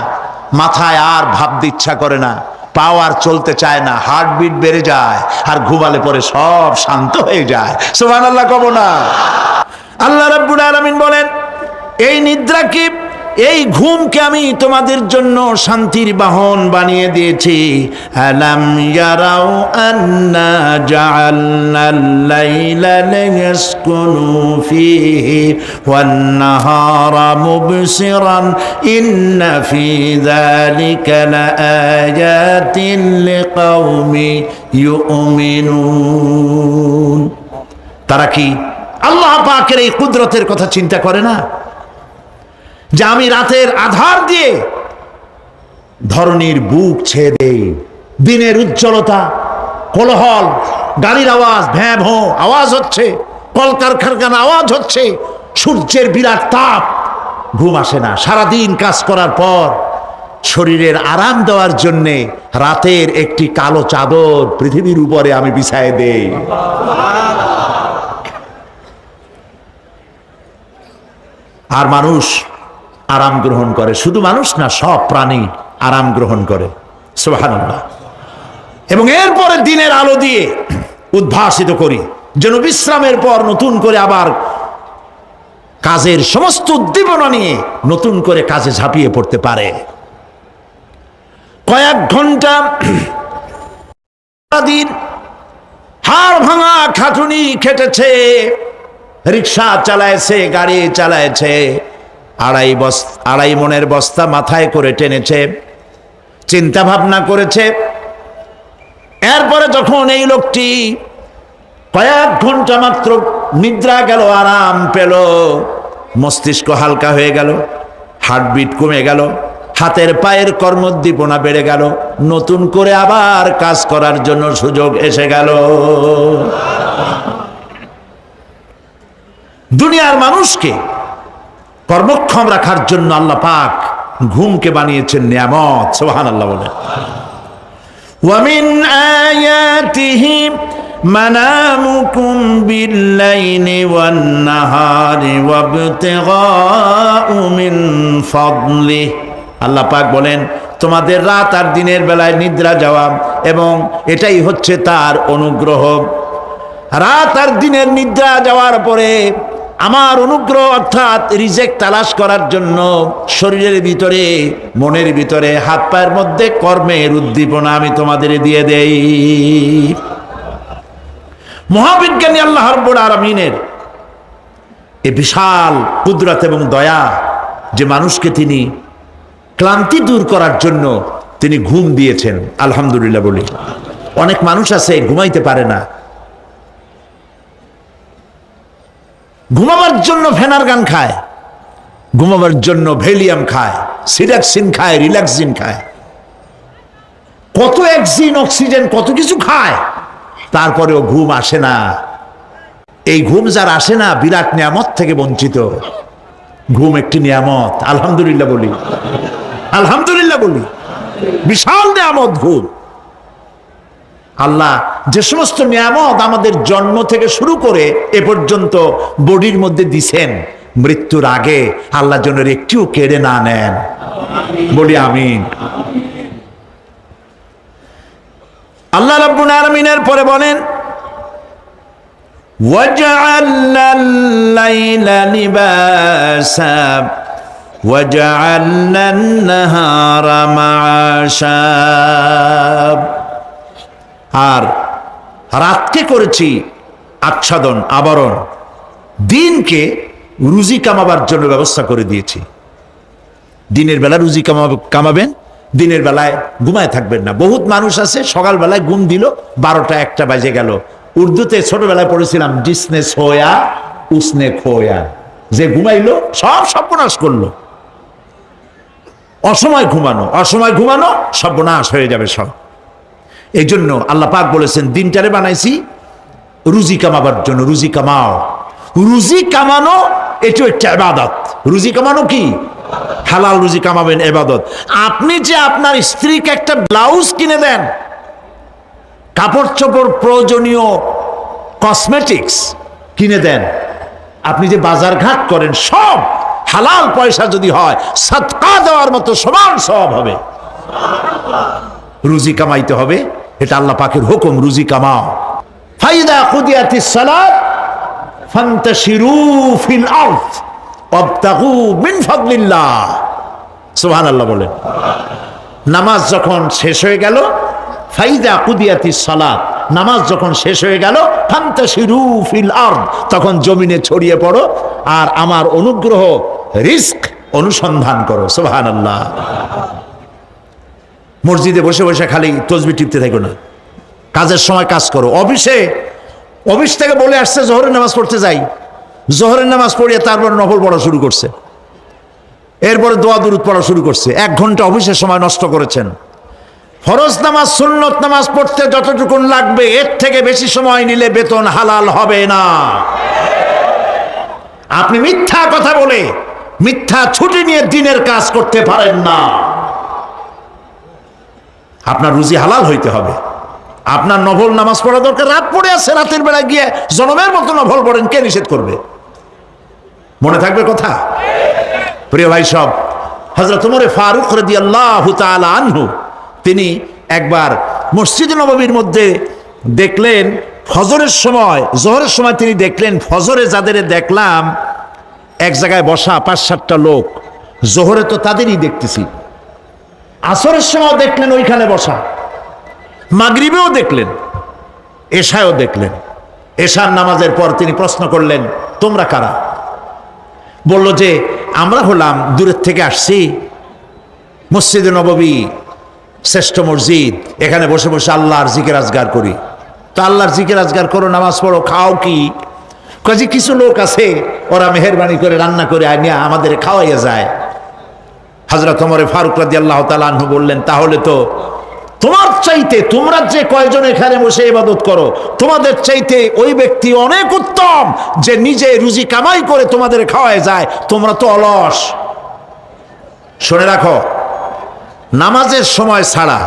মাথায় আর ভাবতে ইচ্ছা করে না, পাও আর চলতে চায় না, হার্টবিট বেড়ে যায়। আর ঘুমালে পরে সব শান্ত হয়ে যায়। সুবহানাল্লাহ কব না? আল্লাহ রাব্বুল আলামিন বলেন এই নিদ্রাকে, এই ঘুমকে আমি তোমাদের জন্য শান্তির বাহন বানিয়ে দিয়েছি। আলাম ইয়ারাউ আন্না জাআলনাল লাইলা লিয়াসকুনু ফীহি ওয়ান নাহারা মুবসিরান ইন্না ফী যালিকা লাআয়াতিন লিকাওমি ইউমিনুন। তারা কি আল্লাহ পাকের এই কুদরতের কথা চিন্তা করে না? যে আমি রাতের আধার দিয়ে ধরনীর বুক ছেয়ে দেই, দিনের উজ্জ্বলতা, কোলাহল, গাড়ির আওয়াজ, ভ্যাঁ ভোঁ আওয়াজ হচ্ছে, কলকারখানার আওয়াজ হচ্ছে, সূর্যের বিরাট তাপ, ঘুম আসে না। সারাদিন কাজ করার পর শরীরের আরাম দেওয়ার জন্যে রাতের একটি কালো চাদর পৃথিবীর উপরে আমি বিছায় দেই। আর মানুষ আরাম গ্রহণ করে, শুধু মানুষ না, সব প্রাণী আরাম গ্রহণ করে। সুবহানাল্লাহ। এবং এরপরে দিনের আলো দিয়ে উদ্ভাসিত করি, যেন বিশ্রামের পর নতুন করে আবার কাজের সমস্ত উদ্দীপনা নিয়ে নতুন করে কাজে ঝাঁপিয়ে পড়তে পারে। কয়েক ঘন্টা দিন হাড় ভাঙা খাটুনি খেটেছে, রিক্সা চালায়ছে, গাড়ি চালায়ছে, আড়াই মনের বস্তা মাথায় করে টেনেছে, চিন্তা ভাবনা করেছে। এরপরে যখন এই লোকটি কয়েক ঘন্টা মাত্র নিদ্রা গেল, আরাম পেল, মস্তিষ্ক হালকা হয়ে গেল, হার্টবিট কমে গেল, হাতের পায়ের কর্মোদ্দীপনা বেড়ে গেল, নতুন করে আবার কাজ করার জন্য সুযোগ এসে গেল। দুনিয়ার মানুষকে কর্মক্ষম রাখার জন্য আল্লাহ পাক ঘুমকে বানিয়েছেন নিয়ামত। সুবহানাল্লাহ বলেন। ওয়ামিন আয়াতিহি মানামুকুম বিল্লাইলি ওয়ান নাহারি ওয়াবতিগাউ মিন ফাদলিহি। আল্লাহ পাক বলেন, তোমাদের রাত আর দিনের বেলায় নিদ্রা যাওয়া, এবং এটাই হচ্ছে তার অনুগ্রহ। রাত আর দিনের নিদ্রা যাওয়ার পরে আমার অনুগ্রহ অর্থাৎ রিজেক তালাশ করার জন্য শরীরের ভিতরে, মনের ভিতরে, হাত পায়ের মধ্যে কর্মের উদ্দীপনা আমি তোমাদের দিয়ে দেই। মহাবিজ্ঞানী আল্লাহ রাব্বুল আলামিনের এই বিশাল কুদরত এবং দয়া, যে মানুষকে তিনি ক্লান্তি দূর করার জন্য তিনি ঘুম দিয়েছেন, আলহামদুলিল্লাহ বলি। অনেক মানুষ আছে ঘুমাইতে পারে না, ঘুমাবার জন্য ফেনার গান খায়, ঘুমাবার জন্য ভেলিয়াম খায়, সিডাক্সিন খায়, রিল্যাক্সিন খায়, কত অক্সিজেন, অক্সিজেন, কত কিছু খায়, তারপরেও ঘুম আসে না। এই ঘুম যার আসে না, বিরাট নিয়ামত থেকে বঞ্চিত। ঘুম একটি নিয়ামত, আলহামদুলিল্লাহ বলি, আলহামদুলিল্লাহ বলি। বিশাল নিয়ামত ঘুম। আল্লাহ যে সমস্ত নিয়ামত আমাদের জন্ম থেকে শুরু করে এ পর্যন্ত বডির মধ্যে দিছেন, মৃত্যুর আগে আল্লাহ যেন একটিও কেড়ে না নেন, বলি আমিন। আল্লাহ রাব্বুল আলামিনের পরে বলেন, ওয়াজআলনাল লাইলা লিবাসা ওয়াজআলনান নাহারা মাআশা। আর রাতকে করেছি আচ্ছাদন, আবরণ, দিনকে রুজি কামাবার জন্য ব্যবস্থা করে দিয়েছি। দিনের বেলা রুজি কামাবেন, দিনের বেলায় ঘুমায় থাকবেন না। বহুত মানুষ আছে সকালবেলায় ঘুম দিল, 12টা 1টা বাজে গেল। উর্দুতে ছোটবেলায় পড়েছিলাম, জিসনে সোয়া উসনে খোয়া, যে ঘুমাইলো সব সর্বনাশ করলো। অসময় ঘুমানো, অসময় ঘুমানো সর্বনাশ হয়ে যাবে সব। এই জন্য আল্লাহ পাক বলেছেন, দিনটারে বানাইছি রুজি কামাবার জন্য। রুজি কামাও, রুজি কামানো এটাও একটা ইবাদত। রুজি কামানো কি? হালাল রুজি কামাবেন, ইবাদত। আপনি যে আপনার স্ত্রীকে একটা ব্লাউজ কিনে দেন, কাপড় চোপড়, প্রয়োজনীয় কসমেটিক্স কিনে দেন, আপনি যে বাজার ঘাট করেন, সব হালাল পয়সা যদি হয়, সাদকা দেওয়ার মতো সমান সওয়াব হবে। রুজি কামাইতে হবে, এটা আল্লাহ পাকের হুকুম, রুজি কামাও। ফাইদা কুদিয়াতিস সালাত ফান্তাশিরু ফিল আরদ ওয়াবতাগু মিন ফাদলিল্লাহ। সুবহানাল্লাহ বলেন। নামাজ যখন শেষ হয়ে গেল, ফাইদা কুদিয়াতিস সালাত, নামাজ যখন শেষ হয়ে গেল, ফান্তাশিরু ফিল আরদ, তখন জমিনে ছড়িয়ে পড়ো আর আমার অনুগ্রহ, রিস্ক অনুসন্ধান করো। সুবহানাল্লাহ। মসজিদে বসে বসে খালি তসবিহ টিপতে থাকো না, কাজের সময় কাজ করো। অফিস থেকে বলে আসছে জোহরের নামাজ পড়তে যাই, জোহরের নামাজ পড়িয়ে তারপর নফল পড়া শুরু করছে, এরপরে দোয়া দুরুদ পড়া শুরু করছে। 1 ঘন্টা অফিসের সময় নষ্ট করেছেন। ফরজ নামাজ, সুন্নত নামাজ পড়তে যতটুকুন লাগবে, এর থেকে বেশি সময় নিলে বেতন হালাল হবে না। আপনি মিথ্যা কথা বলে, মিথ্যা ছুটি নিয়ে দিনের কাজ করতে পারেন না। আপনার রুজি হালাল হইতে হবে। আপনার নফল নামাজ পড়া দরকার, রাত পড়ে আছে, রাতের বেলা গিয়ে জনমের মতো নফল পড়েন, কে নিষেধ করবে? মনে থাকবে কথা? প্রিয় ভাই সব, হযরত ওমর ফারুক রাদিয়াল্লাহু তাআলা আনহু তিনি একবার মসজিদ নববীর মধ্যে দেখলেন ফজরের সময়, জোহরের সময় তিনি দেখলেন ফজরে যাদের দেখলাম এক জায়গায় বসা ৫-৭টা লোক, জোহরে তো তাদেরই দেখতেছি, আসরের সময় দেখলেন ওইখানে বসা, মাগরিবেও দেখলেন, এশায়ও দেখলেন। এশার নামাজের পর তিনি প্রশ্ন করলেন, তোমরা কারা? বলল যে আমরা হলাম দূরের থেকে আসছি, মসজিদে নববী শ্রেষ্ঠ মসজিদ, এখানে বসে বসে আল্লাহর জিকির আজগার করি। তো আল্লাহর জিকির আজগার করো, নামাজ পড়ো, খাও কি? কাজে কিছু লোক আছে ওরা মেহেরবানি করে রান্না করে আনিয়া আমাদের খাওয়াইয়া যায়। হযরত ওমর ফারুক রাদিয়াল্লাহু তাআলা আনহু বললেন, তাহলে তো তোমার চাইতে, তোমরা যে কয়জন এখানে বসে ইবাদত করো, তোমাদের চাইতে ওই ব্যক্তি অনেক উত্তম যে নিজে রুজি কামাই করে তোমাদের খাওয়ায় যায়, তোমরা তো অলস। শুনে রাখো, নামাজের সময় ছাড়া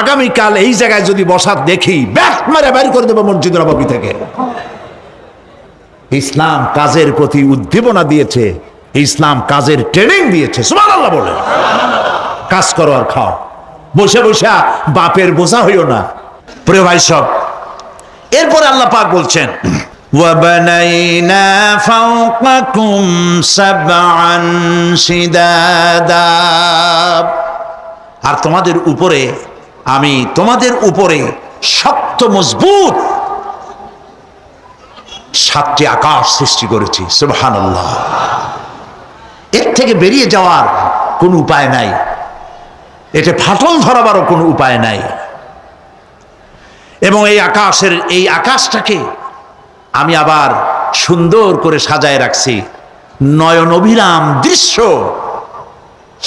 আগামীকাল এই জায়গায় যদি বসা দেখি, ব্যাট মেরে বের করে দেবো মসজিদ নববী থেকে। ইসলাম কাজের প্রতি উদ্দীপনা দিয়েছে, ইসলাম কাজের ট্রেনিং দিয়েছে। সুবহানাল্লাহ বলে কাজ করো আর খাও, বসে বসে বাপের বোঝা হইও না। প্রিয় ভাই সব, এরপরে আল্লাহ পাক বলছেন, وَبَنَيْنَا فَوْقَكُمْ سَبْعًا شِدَادًا, আর তোমাদের উপরে আমি তোমাদের উপরে শক্ত মজবুত 7টি আকাশ সৃষ্টি করেছি। সুবহানাল্লাহ। এর থেকে বেরিয়ে যাওয়ার কোনো উপায় নাই, এটা ফাটল ধরাবারও কোনো উপায় নাই। এবং এই আকাশটাকে আমি আবার সুন্দর করে সাজায় রাখছি, নয়ন অভিরাম দৃশ্য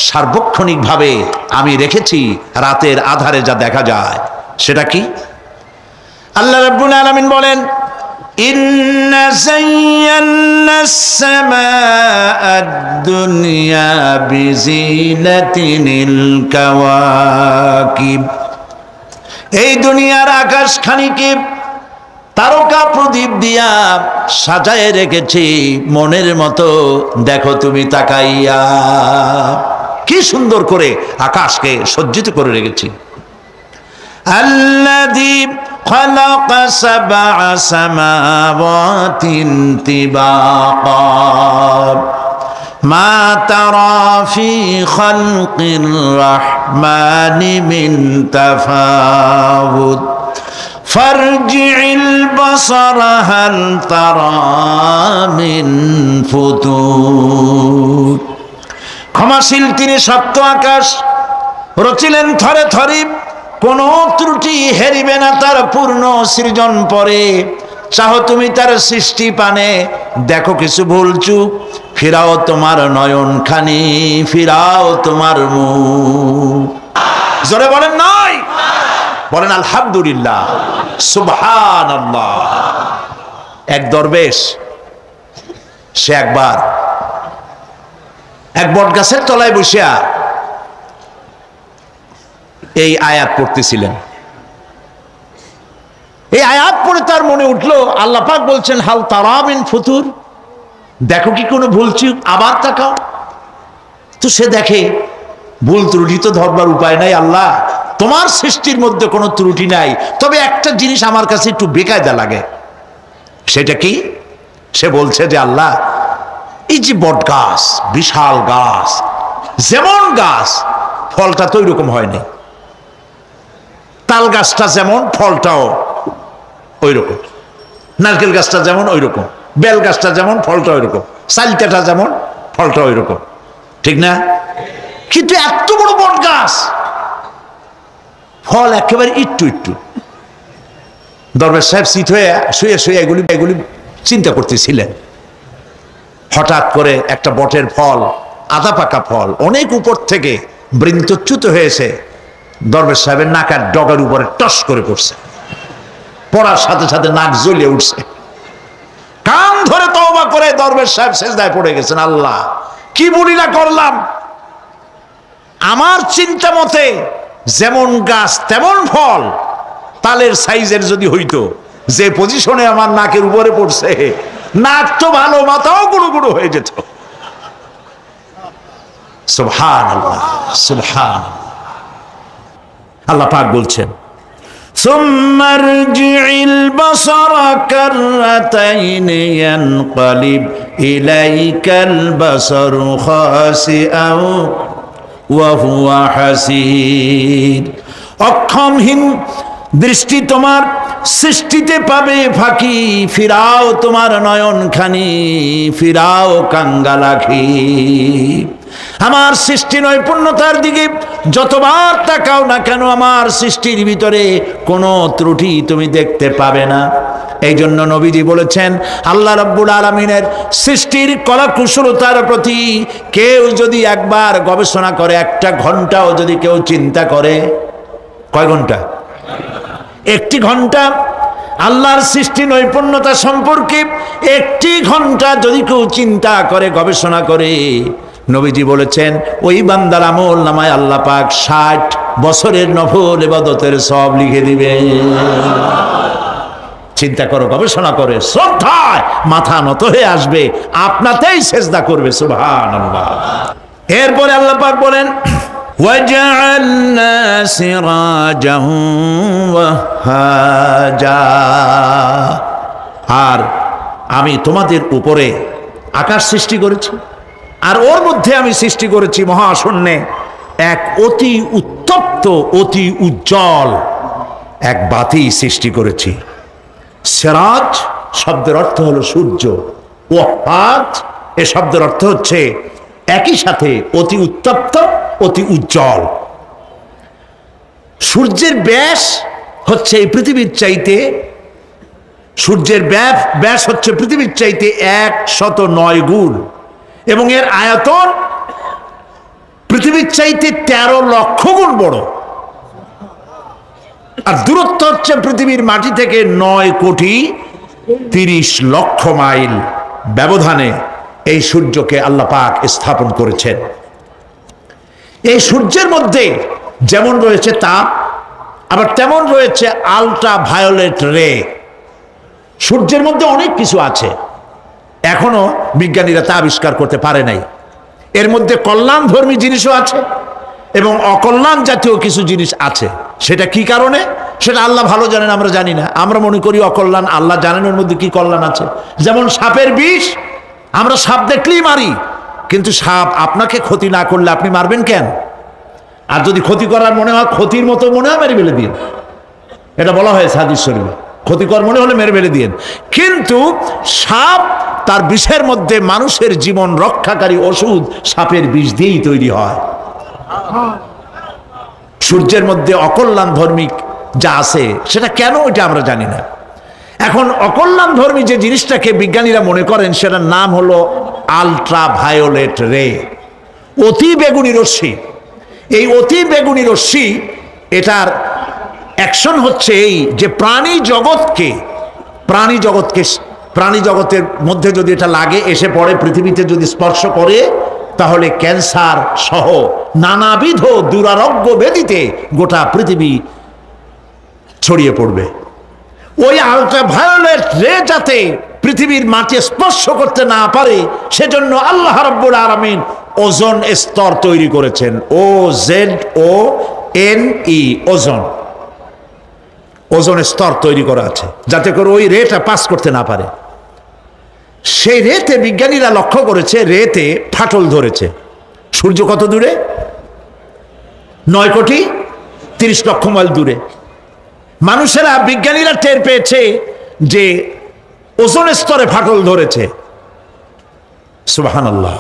সার্বক্ষণিকভাবে আমি রেখেছি, রাতের আধারে যা দেখা যায়। সেটা কি? আল্লাহ রাব্বুল আলামিন বলেন, ইন্না যায়্যানাস সামাআদ দুনিয়া বিজিনাতিল কাওয়াকিব, এই দুনিয়ার আকাশখানিকে তারকা প্রদীপ দিয়া সাজায় রেখেছি মনের মতো, দেখো তুমি তাকাইয়া, কি সুন্দর করে আকাশকে সজ্জিত করে রেখেছি। আল্লাযী খালাকা সাবআ সামাওয়াতিন তিবাকা মা তারা ফি খালকির রাহমানি মিন তাফাউত ফারজি'ল বাসারা হাল তারা মিন ফুতুর। ক্ষমাশীল তিনি, সপ্ত আকাশ রচিলেন থরে থরে, কোন ত্রুটি হেরিবে না তার পূর্ণ সৃজন পরে। চাহো তুমি তার সৃষ্টি পানে, দেখো কিছু ভুল চুক, ফিরাও তোমার নয়ন খানি, ফিরাও তোমার মুখ। জোরে বলেন নয়, বলেন আলহামদুলিল্লাহ, সুবহানাল্লাহ। এক দরবেশ, সে একবার এক বট গাছের তলায় বসিয়া এই আয়াত পড়তেছিলেন। এই আয়াত পড়ে তার মনে উঠলো, আল্লাহ পাক বলছেন হাল তারা মিন ফুতুর, দেখো কি কোনো ভুল চুক, আবার তাকাও। তো সে দেখে ভুল ত্রুটি তো ধরবার উপায় নাই, আল্লাহ তোমার সৃষ্টির মধ্যে কোনো ত্রুটি নাই, তবে একটা জিনিস আমার কাছে একটু বেকায়দা লাগে। সেটা কি? সে বলছে যে আল্লাহ, এই যে বট গাছ, বিশাল গাছ, যেমন গাছ ফলটা তো ওই রকম হয়নি, তাল গাছটা যেমন ফলটাও ওই রকম, নারকেল গাছটা যেমন ওই রকম, বেল গাছটা যেমন ফলটা ওই রকম, চালতাটা যেমন ফলটা ওই রকম, ঠিক না? কিন্তু এত বড় বট গাছ, ফল একেবারে একটু একটু। দরবেশ সাহেব শীত হয়ে শুয়ে শুয়ে এগুলি চিন্তা করতেছিলেন। হঠাৎ করে একটা বটের ফল, আধা পাকা ফল, অনেক উপর থেকে বৃন্তচ্যুত হয়েছে, দরবেশ সাহেবের নাকের ডগার উপরে টস করে পড়ছে। পড়ার সাথে সাথে নাক জ্বলিয়ে উঠছে। কান ধরে তওবা করে দরবেশ সাহেব সেজদায় পড়ে গেছেন, আল্লাহ কি বলিলা করলাম, আমার চিন্তা মতে যেমন গাছ তেমন ফল, তালের সাইজের যদি হইতো, যে পজিশনে আমার নাকের উপরে পড়ছে, নাক তো ভালো, মাথাও গুঁড়ো গুঁড়ো হয়ে যেত। সুবহানাল্লাহ, সুবহানাল্লাহ। আল্লাহ পাক বলছেন, ثم ارجع البصر كرتين ينقلب إليك البصر خاسئا وهو حسير। অক্ষমহীন দৃষ্টি তোমার সৃষ্টিতে পাবে ফাঁকি, ফিরাও তোমার নয়ন খানি, ফিরাও কাঙ্গালাখি। আমার সৃষ্টি নৈপুণ্যতার দিকে যতবার তাকাও না কেন, আমার সৃষ্টির ভিতরে কোনো ত্রুটি তুমি দেখতে পাবে না। এই জন্য নবীজি বলেছেন, আল্লাহ রাব্বুল আলামিনের সৃষ্টির কলা কুশলতার প্রতি কেউ যদি একবার গবেষণা করে, একটা ঘন্টাও যদি কেউ চিন্তা করে, কয় ঘন্টা? একটি ঘন্টা আল্লাহর সৃষ্টি নৈপুণ্যতা সম্পর্কে একটি ঘন্টা যদি কেউ চিন্তা করে, গবেষণা করে, নবীজি বলেছেন ওই বান্দার আমল নামায় আল্লাহ পাক 60 বছরের নফল ইবাদতের সব লিখে দিবে। চিন্তা করো, গবেষণা করে, শ্রদ্ধায় মাথা নত হয়ে আসবে, আপনাতেই সেজদা করবে। সুবহানাল্লাহ। এরপরে আল্লাহ পাক বলেন, وَجَعَلْنَا سِرَاجًا وَهَّاجًا। আর আমি তোমাদের উপরে আকাশ সৃষ্টি করেছি, আর ওর মধ্যে আমি সৃষ্টি করেছি মহাশূন্যে এক অতি উত্তপ্ত, অতি উজ্জ্বল এক বাতি সৃষ্টি করেছি। সিরাজ শব্দের অর্থ হলো সূর্য, ওয়াহাজ এ শব্দের অর্থ হচ্ছে একই সাথে অতি উত্তপ্ত, অতি উজ্জ্বল। সূর্যের ব্যাস হচ্ছে এই পৃথিবীর চাইতে, সূর্যের ব্যাস হচ্ছে পৃথিবীর চাইতে 109 গুণ, এবং এর আয়তন পৃথিবীর চাইতে 13 লক্ষ গুণ বড়। আর দূরত্ব হচ্ছে পৃথিবীর মাটি থেকে 9,30,00,000 মাইল ব্যবধানে এই সূর্যকে আল্লাহ পাক স্থাপন করেছেন। এই সূর্যের মধ্যে যেমন রয়েছে তাপ, আবার তেমন রয়েছে আল্ট্রা ভায়োলেট রে। সূর্যের মধ্যে অনেক কিছু আছে, এখনো বিজ্ঞানীরা তা আবিষ্কার করতে পারে নাই। এর মধ্যে কল্যাণধর্মী জিনিসও আছে এবং অকল্যাণ জাতীয় কিছু জিনিস আছে। সেটা কি কারণে, সেটা আল্লাহ ভালো জানেন, আমরা জানি না। আমরা মনে করি অকল্যাণ, আল্লাহ জানেন ওর মধ্যে কি কল্যাণ আছে। যেমন সাপের বিষ, আমরা সাপ দেখলেই মারি, কিন্তু সাপ আপনাকে ক্ষতি না করলে আপনি মারবেন কেন? আর যদি ক্ষতি করার মনে হয়, ক্ষতির মতো মনে হয়, মেরে ফেলে দিন। এটা বলা হয়েছে হাদিস শরীফে, ক্ষতিকর মনে হলে মেরে ফেলে দিন। কিন্তু সাপ তার বিষের মধ্যে মানুষের জীবন রক্ষাকারী ওষুধ সাপের বিষ দিয়েই তৈরি হয়। সূর্যের মধ্যে অকল্যাণ ধর্মিক যা আছে সেটা কেন, এটা আমরা জানি না। এখন অকল্যাণ ধর্মী যে জিনিসটাকে বিজ্ঞানীরা মনে করেন, সেটার নাম হলো আল্ট্রা ভায়োলেট রে, অতি বেগুনি রশ্মি। এই অতি বেগুনি রশ্মি, এটার অ্যাকশন হচ্ছে এই যে প্রাণী জগতের মধ্যে যদি এটা লাগে, এসে পড়ে, পৃথিবীতে যদি স্পর্শ করে, তাহলে ক্যান্সার সহ নানাবিধ দুরারোগ্য ব্যাধিতে গোটা পৃথিবী ছড়িয়ে পড়বে। ওই আল্ট্রা ভায়োলেট রে যাতে পৃথিবীর মাটি স্পর্শ করতে না পারে, সেজন্য আল্লাহ রাব্বুল আলামিন ওজোন স্তর তৈরি করেছেন। OZONE, ওজোন স্তর তৈরি করা আছে, যাতে করে ওই রেটা পাস করতে না পারে। সেই রেতে বিজ্ঞানীরা লক্ষ্য করেছে, রেতে ফাটল ধরেছে। সূর্য কত দূরে? 9,30,00,000 মাইল দূরে। মানুষেরা, বিজ্ঞানীরা টের পেয়েছে যে ওজোন স্তরে ফাটল ধরেছে। সুবহানাল্লাহ।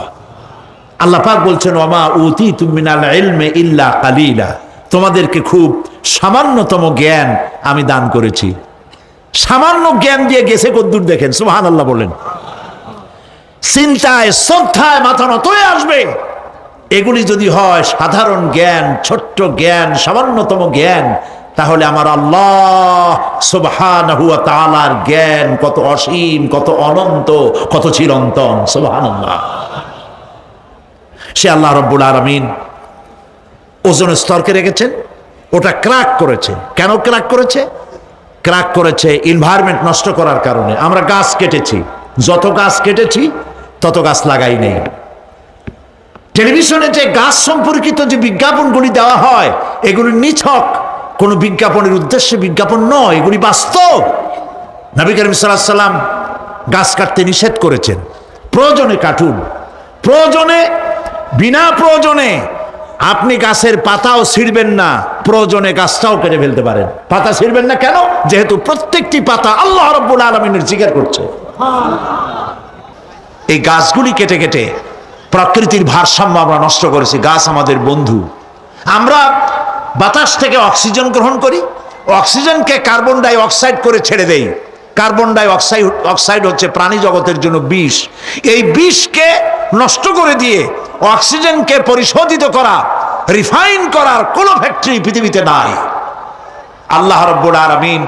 আল্লাহ পাক বলছেন, ওমা উতীতুম মিনাল ইলমি ইল্লা কালিলা, তোমাদেরকে খুব সামান্যতম জ্ঞান আমি দান করেছি। সামান্য জ্ঞান দিয়ে গেছে কদ্দূর দেখেন। সুবহানাল্লাহ বলেন। চিন্তায়, শ্রদ্ধায় মাথা নত হয়ে আসবে। এগুলি যদি হয় সাধারণ জ্ঞান, ছোট্ট জ্ঞান, সামান্যতম জ্ঞান, তাহলে আমার আল্লাহ সুবহানাহু ওয়া তাআলার জ্ঞান কত অসীম, কত অনন্ত, কত চিরন্তন। সুবহানাল্লাহ। সে আল্লাহ রাব্বুল আলামিন ওজোন স্তরকে রেখেছেন, ওটা ক্র্যাক করেছে। কেন ক্র্যাক করেছে? ক্র্যাক করেছে এনভায়রনমেন্ট নষ্ট করার কারণে। আমরা গাছ কেটেছি, যত গাছ কেটেছি তত গাছ লাগাই নেই। টেলিভিশনে যে গাছ সম্পর্কিত যে বিজ্ঞাপনগুলি দেওয়া হয়, এগুলি নিছক কোনো বিজ্ঞাপনের উদ্দেশ্যে বিজ্ঞাপন নয়, এগুলি বাস্তব। নবী করিম সাল্লাল্লাহু আলাইহি ওয়াসাল্লাম গাছ কাটতে নিষেধ করেছেন। প্রয়োজনে কাটুন, প্রয়োজনে, বিনা প্রয়োজনে আপনি গাছের পাতাও ছিঁড়বেন না, প্রয়োজনে গাছটাও কেটে ফেলতে পারেন। পাতা ছিঁড়বেন না কেন? যেহেতু প্রত্যেকটি পাতা আল্লাহ রাব্বুল আলামিনের জিকির করছে। এই গাছগুলি কেটে কেটে প্রকৃতির ভারসাম্য আমরা নষ্ট করেছি। গাছ আমাদের বন্ধু। আমরা বাতাস থেকে অক্সিজেন গ্রহণ করি, অক্সিজেনকে কার্বন ডাই অক্সাইড করে ছেড়ে দেই। কার্বন ডাই অক্সাইড হচ্ছে প্রাণী জগতের জন্য বিষ। এই বিষকে নষ্ট করে দিয়ে অক্সিজেনকে পরিশোধিত করা, রিফাইন করার কোনো ফ্যাক্টরি পৃথিবীতে নাই। আল্লাহ রাব্বুল আলামিন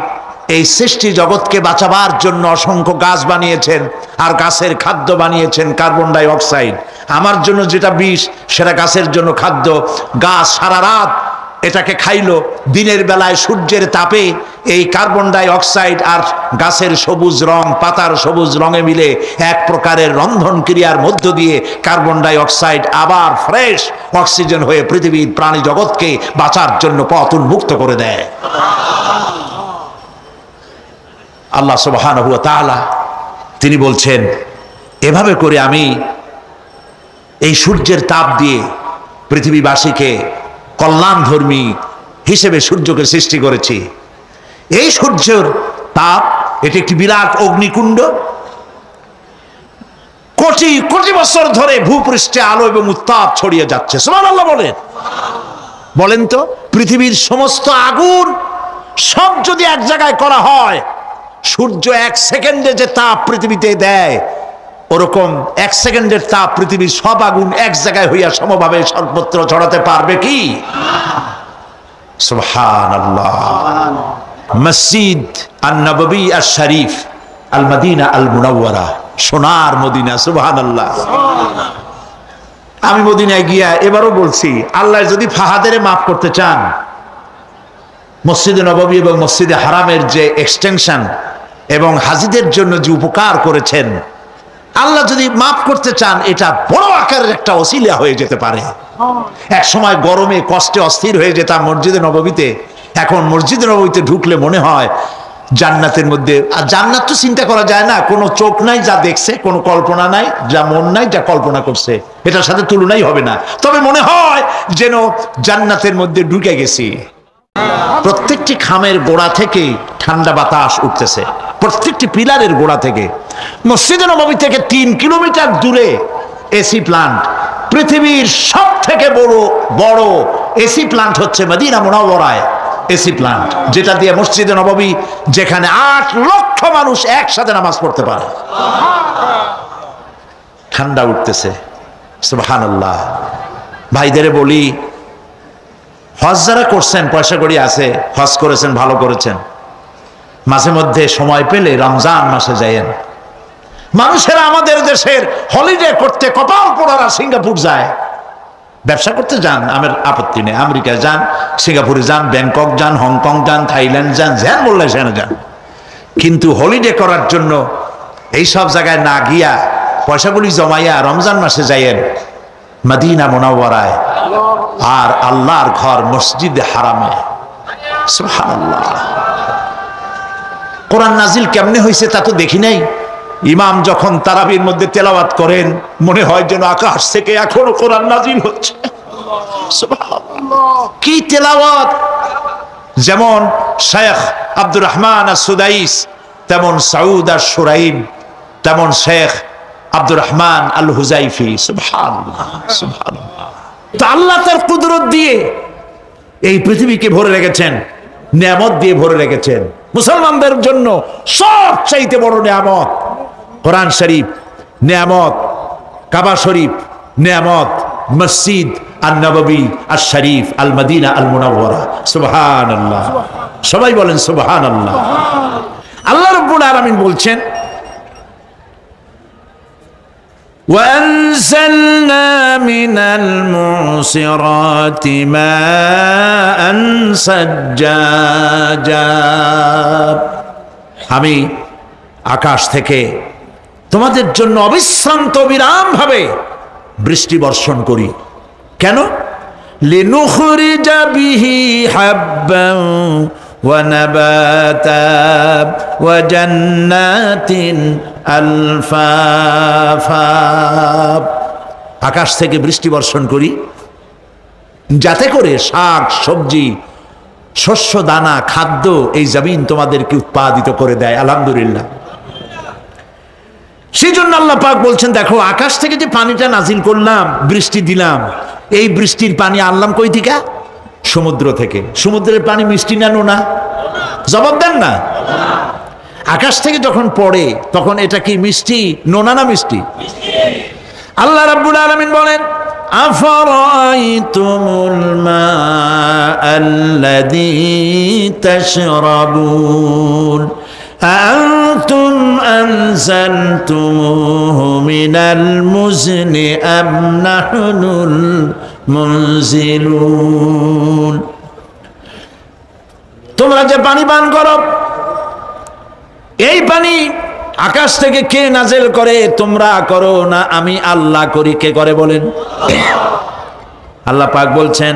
এই সৃষ্টি জগৎকে বাঁচাবার জন্য অসংখ্য গাছ বানিয়েছেন, আর গাছের খাদ্য বানিয়েছেন কার্বন ডাই অক্সাইড। আমার জন্য যেটা বিষ, সেটা গাছের জন্য খাদ্য। গাছ সারা রাত এটাকে খাইলো, দিনের বেলায় সূর্যের তাপে এই কার্বন ডাই অক্সাইড আর গাছের সবুজ রং, পাতার সবুজ রঙে মিলে এক প্রকারের রন্ধন ক্রিয়ার মধ্য দিয়ে কার্বন ডাই অক্সাইড আবার ফ্রেশ অক্সিজেন হয়ে পৃথিবীর প্রাণী জগৎকে বাঁচার জন্য পথ উন্মুক্ত করে দেয়। আল্লাহ সুবহানাহু ওয়া তাআলা তিনি বলছেন, এভাবে করে আমি এই সূর্যের তাপ দিয়ে পৃথিবীবাসীকে কল্যাণধর্মী হিসেবে সূর্যকে সৃষ্টি করেছি। এই সূর্যের তাপ, এটি একটি বিরাট অগ্নিকুণ্ড। কোটি কোটি বছর ধরে ভূপৃষ্ঠে আলো এবং উত্তাপ ছড়িয়ে যাচ্ছে। সুবহানাল্লাহ বলেন। বলেন তো, পৃথিবীর সমস্ত আগুন সব যদি এক জায়গায় করা হয়, সূর্য এক সেকেন্ডে যে তাপ পৃথিবীতে দেয়, ওরকম এক সেকেন্ডের তাপ পৃথিবীর সব আগুন এক জায়গায় হইয়া সমভাবে সর্বত্র ছড়াতে পারবে কি? সুবহানাল্লাহ। মসজিদ আন-নববী আশ-শরীফ, আল মদিনা আল মুনাওয়ারা, সোনার মদিনা। সুবহানাল্লাহ। আমি মদিনায় গিয়া এবারও বলছি, আল্লাহ যদি ফাহাদের মাফ করতে চান, মসজিদে নববী এবং মসজিদে হারামের যে এক্সটেনশন এবং হাজিদের জন্য যে উপকার করেছেন, আল্লাহ যদি মাফ করতে চান, এটা বড় আকারের একটা ওসিলা হয়ে যেতে পারে। এক সময় গরমে কষ্টে অস্থির হয়ে যেতাম মসজিদে নববীতে, এখন মসজিদে নববীতে ঢুকলে মনে হয় জান্নাতের মধ্যে। আর জান্নাত তো চিন্তা করা যায় না, কোনো চোখ নাই যা দেখছে, কোনো কল্পনা নাই, যা মন নাই যা কল্পনা করছে, এটার সাথে তুলনাই হবে না। তবে মনে হয় যেন জান্নাতের মধ্যে ঢুকে গেছি। প্রত্যেকটি খামের গোড়া থেকে ঠান্ডা বাতাস উঠতেছে, প্রত্যেকটি পিলারের গোড়া থেকে। মসজিদে নববী থেকে 3 কিলোমিটার দূরে এসি প্লান্ট। পৃথিবীর সব থেকে বড় এসি প্লান্ট হচ্ছে মদিনা মুনাওয়ারায় এসি প্লান্ট, যেটা দিয়ে মসজিদে নববী, যেখানে 8 লক্ষ মানুষ একসাথে নামাজ পড়তে পারে, ঠান্ডা উঠতেছে। সুবহানাল্লাহ। ভাইদের বলি, হজ যারা করছেন, পয়সা কড়ি আছে, হজ করেছেন, ভালো করেছেন, মাঝে মধ্যে সময় পেলে রমজান মাসে যায়েন। মানুষেরা আমাদের দেশের হলিডে করতে কপাল পোড়ারা সিঙ্গাপুর যায়, ব্যবসা করতে যান, আমার আপত্তি নেই, আমেরিকায় যান, সিঙ্গাপুরে যান, ব্যাংকক যান, হংকং যান, থাইল্যান্ড যান, যেন বললে সেখানে যান। কিন্তু হলিডে করার জন্য এই সব জায়গায় না গিয়া পয়সাগুলি জমাইয়া রমজান মাসে যায়েন মদিনা মুনাওয়ারায়, আর আল্লাহর ঘর মসজিদে হারামে। সুবহানাল্লাহ। কোরআন নাজিল কেমনে হয়েছে তা তো দেখি নাই। ইমাম যখন তারাবির মধ্যে তেলাওয়াত করেন, মনে হয় যেন আকাশ থেকে এখনো কোরআন নাজিল হচ্ছে। সুবহানাল্লাহ। কি তেলাওয়াত! যেমন শেখ আব্দুর রহমান আস-সুদাইস, তেমন সাউদ আশ-শুরাইম, তেমন শেখ আব্দুর রহমান আল হুজাইফি। সুবহানাল্লাহ, সুবহানাল্লাহ। তো আল্লাহ তার কুদরত দিয়ে এই পৃথিবীকে ভরে রেখেছেন, নিয়ামত দিয়ে ভরে রেখেছেন। মুসলমানদের জন্য সবচাইতে বড় নিয়ামত কোরআন শরীফ নিয়ামত, কাবা শরীফ নিয়ামত, মসজিদ আন-নববী আশ-শরীফ আল মদিনা আল মুনাওয়ারা। সুবহানাল্লাহ। সবাই বলেন সুবহানাল্লাহ। আল্লাহ রাব্বুল আলামিন বলছেন, وأنزلنا من المعصرات الصراط ماء سجاجا আমি আকাশ থেকে তোমাদের জন্য অবিশ্রান্ত বিরাম ভাবে বৃষ্টি বর্ষণ করি। কেন? লিনুখরিজা বিহি হাব্বান ওয়া নাবাতা ওয়া জান্নাতিন আলফাফা। আকাশ থেকে বৃষ্টি বর্ষণ করি যাতে করে শাক সবজি শস্য দানা খাদ্য এই জমিন তোমাদেরকে উৎপাদিত করে দেয়। আলহামদুলিল্লাহ। সেই জন্য আল্লাহ পাক বলছেন, দেখো আকাশ থেকে যে পানিটা নাজিল করলাম, বৃষ্টি দিলাম, এই বৃষ্টির পানি আনলাম কই থেকে? সমুদ্র থেকে। সমুদ্রের পানি মিষ্টি না নোনা? জবাব দেন না। আকাশ থেকে যখন পড়ে তখন এটা কি মিষ্টি, নোনা না মিষ্টি? আল্লাহ রাব্বুল আলামিন বলেন, আফারাইতুমুল মাআল্লাযী তাশরাবুন আনতুম আনজালতুমুহু মিনাল মুজনি আম নাহনুল মুনজিলুন। তোমরা যে পানি পান করো, এই পানি আকাশ থেকে কে নাজেল করে? তোমরা করো না আমি আল্লাহ করি? কে করে বলেন? আল্লাহ পাক বলছেন,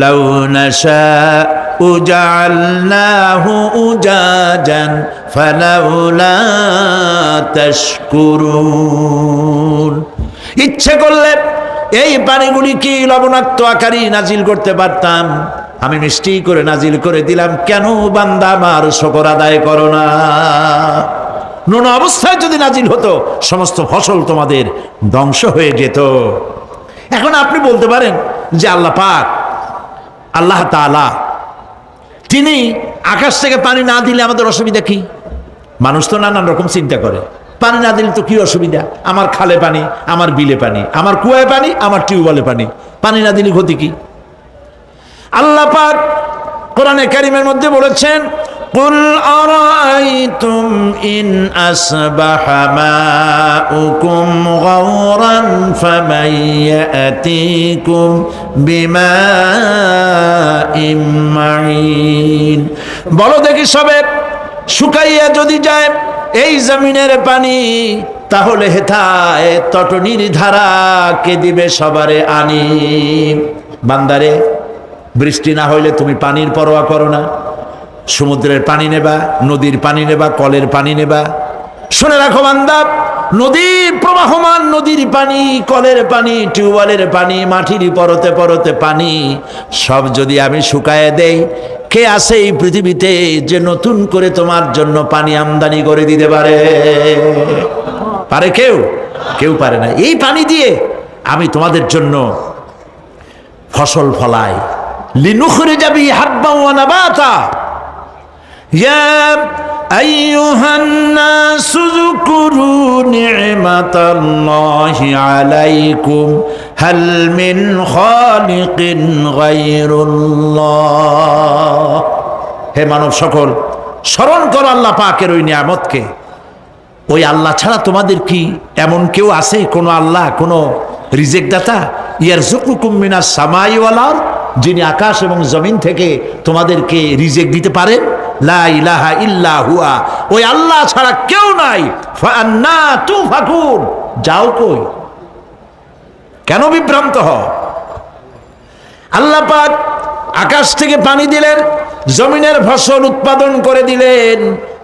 লাউ নাশাউ জাআলনাহু উজাজান ফালাউলা তাশকুরুন। ইচ্ছে করলে এই পানিগুলি কি লবণাক্ত আকারে নাজিল করতে পারতাম, আমি মিষ্টি করে নাজিল করে দিলাম। কেন বান্দা আমার শুকর আদায় করো না? নোনা অবস্থায় যদি নাজিল হতো সমস্ত ফসল তোমাদের ধ্বংস হয়ে যেত। এখন আপনি বলতে পারেন যে আল্লাহ পাক, আল্লাহ তাআলা তিনি আকাশ থেকে পানি না দিলে আমাদের অসুবিধা কি? মানুষ তো নানান রকম চিন্তা করে, পানি না দিলে তো কি অসুবিধা? আমার খালে পানি, আমার বিলে পানি, আমার কুয়ায় পানি, আমার টিউবওয়েলে পানি, পানি না দিলে ক্ষতি কি? আল্লাহ পাক কোরআনে কারীমের মধ্যে বলেছেন, কুল আরাআইতুম ইন আসবাহা মাউকুম গাওরান ফামান ইয়াতিকুম বিমাইম মাইন। বলো দেখি সবে, শুকাইয়া যদি যায় এই জমিনের পানি, তাহলে হেথায় তটনির ধারা কে দিবে সবারে আনি। বান্দারে, বৃষ্টি না হইলে তুমি পানির পরোয়া করো না। সমুদ্রের পানি নেবা, নদীর পানি নেবা, কলের পানি নেবা। শুনে রাখো বান্দা, নদীর প্রবাহমান নদীর পানি, কলের পানি, টিউবওয়েলের পানি, মাটির পরতে পরতে পানি সব যদি আমি শুকায় দেই, কে আছে এই পৃথিবীতে যে নতুন করে তোমার জন্য পানি আমদানি করে দিতে পারে? পারে কেউ? কেউ পারে না। এই পানি দিয়ে আমি তোমাদের জন্য ফসল ফলাই। লিনুখরিজা বিহি হাব্বান ওয়া নাবাতা। ইয়া আইয়ুহান নাসু যকুরু নি'মাতাল্লাহি আলাইকুম হাল মিন খালিকিন গায়রুল্লাহ। হে মানব সকল, স্মরণ করো আল্লাহ পাকের ওই নিয়ামতকে। ওই আল্লাহ ছাড়া তোমাদের কি এমন কেউ আছে? কোন আল্লাহ, কোন রিজেক দাতা? ইয়ারযুকুকুম মিনাস সামাই ওয়াল আরদ, যিনি আকাশ এবং জমিন থেকে তোমাদেরকে রিজেক দিতে পারেন। লা ইলাহা ইল্লা হুয়া, ওই আল্লাহ ছাড়া কেউ নাই। ফাআন্না তুফাকুন, যাও কই? কেন বিভ্রান্ত হও? আল্লাহ পাক আকাশ থেকে পানি দিলেন, জমিনের ফসল উৎপাদন করে দিলেন,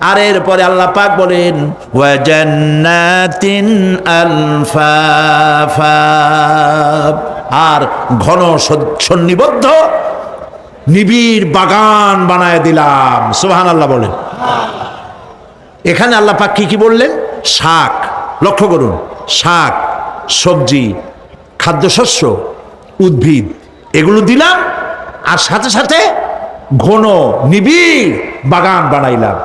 আর এরপরে আল্লাহ পাক বলেন, ওয়া জান্নাতিন আলফাফা, আর ঘন সন্নিবদ্ধ নিবিড় বাগান বানায় দিলাম। সুবহানাল্লাহ বলেন। এখানে আল্লাহ পাক কি কি বললেন? শাক, লক্ষ্য করুন, শাক সবজি খাদ্যশস্য উদ্ভিদ এগুলো দিলাম, আর সাথে সাথে ঘন নিবিড় বাগান বানাইলাম।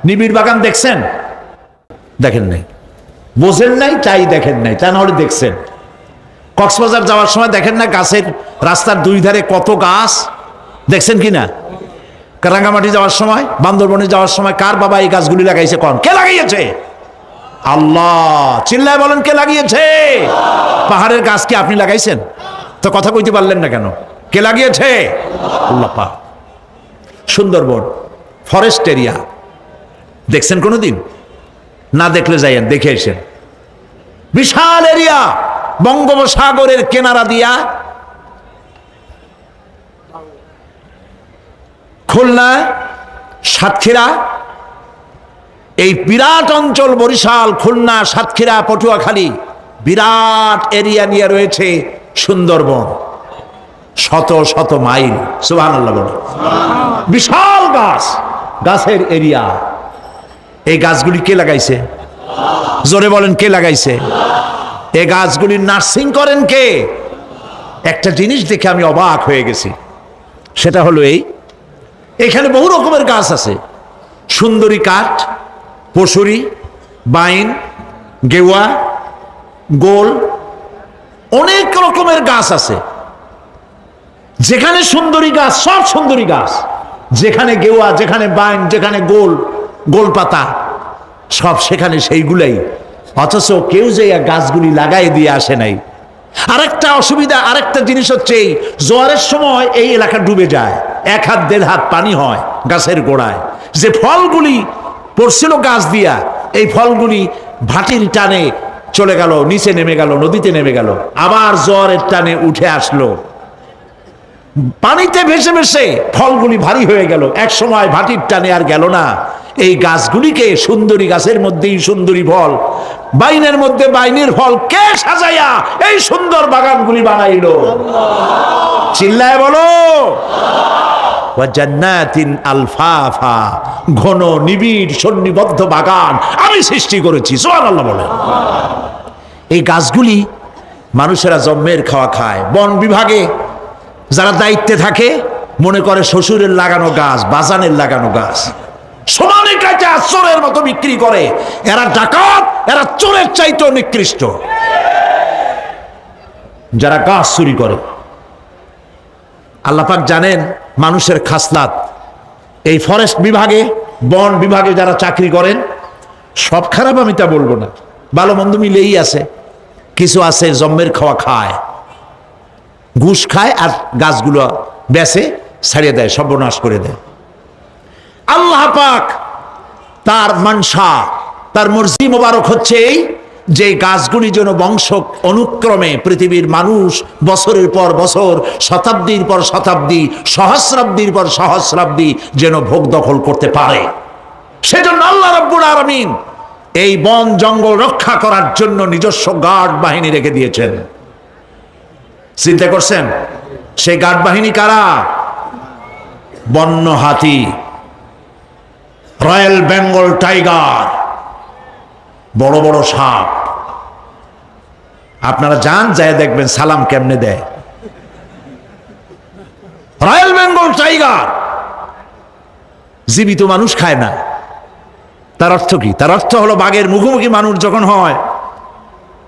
নিবিড় বাগান দেখছেন? দেখেন নাই, বোঝেন নাই, তাই দেখেন নাই, তা নাহলে দেখছেন। কক্সবাজার যাওয়ার সময় দেখেন না গাছের, রাস্তার দুই ধারে কত গাছ, দেখছেন কিনা? রাঙ্গামাটি যাওয়ার সময়, বান্দরবনে যাওয়ার সময় কার বাবা এই গাছগুলি লাগাইছে? কোন? কে লাগিয়েছে? আল্লাহ। চিল্লায় বলেন, কে লাগিয়েছে? পাহাড়ের গাছ কি আপনি লাগাইছেন? তো কথা কইতে পারলেন না কেন? কে লাগিয়েছে? আল্লাহ পাক। সুন্দরবন ফরেস্ট এরিয়া দেখছেন কোনোদিন? না দেখলে যাইয়েন, দেখে এসেন। বিশাল এরিয়া, বঙ্গোপসাগরের কিনারা দিয়া খুলনা, সাতক্ষীরা, এই বিরাট অঞ্চল, বরিশাল, খুলনা, সাতক্ষীরা, পটুয়াখালী, বিরাট এরিয়া নিয়ে রয়েছে সুন্দরবন। শত শত মাইল, সুবহানাল্লাহ বলে। বিশাল গাছ, গাছের এরিয়া। এই গাছগুলি কে লাগাইছে? জোরে বলেন, কে লাগাইছে? এই গাছগুলি নার্সিং করেন কে? একটা জিনিস দেখে আমি অবাক হয়ে গেছি, সেটা হলো এখানে বহু রকমের গাছ আছে। সুন্দরী কাঠ, পশুরি, বাইন, গেওয়া, গোল, অনেক রকমের গাছ আছে। যেখানে সুন্দরী গাছ, সব সুন্দরী গাছ। যেখানে গেওয়া, যেখানে বাইন, যেখানে গোল, গোলপাতা, সব সেখানে সেইগুলাই। অথচ কেউ যে গাছগুলি লাগাই দিয়ে আসে নাই। আরেকটা অসুবিধা, আরেকটা জিনিস হচ্ছে এই জোয়ারের সময় এই এলাকা ডুবে যায়, 1 হাত 1.5 হাত পানি হয় গাছের গোড়ায়। যে ফলগুলি পড়ছিল গাছ দিয়া, এই ফলগুলি ভাটির টানে চলে গেল, নিচে নেমে গেল, নদীতে নেমে গেল, আবার জোয়ারের টানে উঠে আসলো, পানিতে ভেসে ভেসে ফলগুলি ভারী হয়ে গেল। এক সময় ভাটির টানে আর গেল না। এই গাছগুলিকে, সুন্দরী গাছের মধ্যেই সুন্দরী ফল, বাইনের মধ্যে বাইনের ফল কে সাজাইয়া এই সুন্দর বাগানগুলি বানাইলো? চিল্লায় বলো। জান্নাতিন আলফাফা, ঘন নিবিড় সন্নিবদ্ধ বাগান আমি সৃষ্টি করেছি, সুবহানাল্লাহ বলে। এই গাছগুলি মানুষেরা জন্মের খাওয়া খায়। বন বিভাগে যারা দায়িত্বে থাকে মনে করে শ্বশুরের লাগানো গাছ, বাজানের লাগানো গাছ, সমানে কাটা চোরের মতো বিক্রি করে। এরা ডাকাত, এরা চোরের চাইতেও নিকৃষ্ট যারা গাছ চুরি করে। আল্লাহ পাক জানেন মানুষের খাসলাত। এই ফরেস্ট বিভাগে, বন বিভাগে যারা চাকরি করেন, সব খারাপ আমি তা বলবো না, ভালো মন্দ মিলেই আছে। কিছু আছে জন্মের খাওয়া খায়, ঘুষ খায় আর গাছগুলো বেচে ছাড়িয়ে দেয়, সর্বনাশ করে দেয়। আল্লাহ পাক তার মানসা, তার মর্জি মোবারক হচ্ছে এই যে গাছগুলি যেন বংশ অনুক্রমে পৃথিবীর মানুষ বছরের পর বছর, শতাব্দীর পর শতাব্দী, সহস্রাব্দীর পর সহস্রাব্দী যেন ভোগ দখল করতে পারে। সেজন্য আল্লাহ রাব্বুল আলামিন এই বন জঙ্গল রক্ষা করার জন্য নিজস্ব গার্ড বাহিনী রেখে দিয়েছেন। চিন্তা করছেন সেই গার্ড বাহিনী কারা? বন্য হাতি, রয়্যাল বেঙ্গল টাইগার, বড় বড় সাপ। আপনারা যান, যায় দেখবেন সালাম কেমনে দেয়। রয়্যাল বেঙ্গল টাইগার জীবিত মানুষ খায় না। তার অর্থ কি? তার অর্থ হলো বাঘের মুখোমুখি মানুষ যখন হয়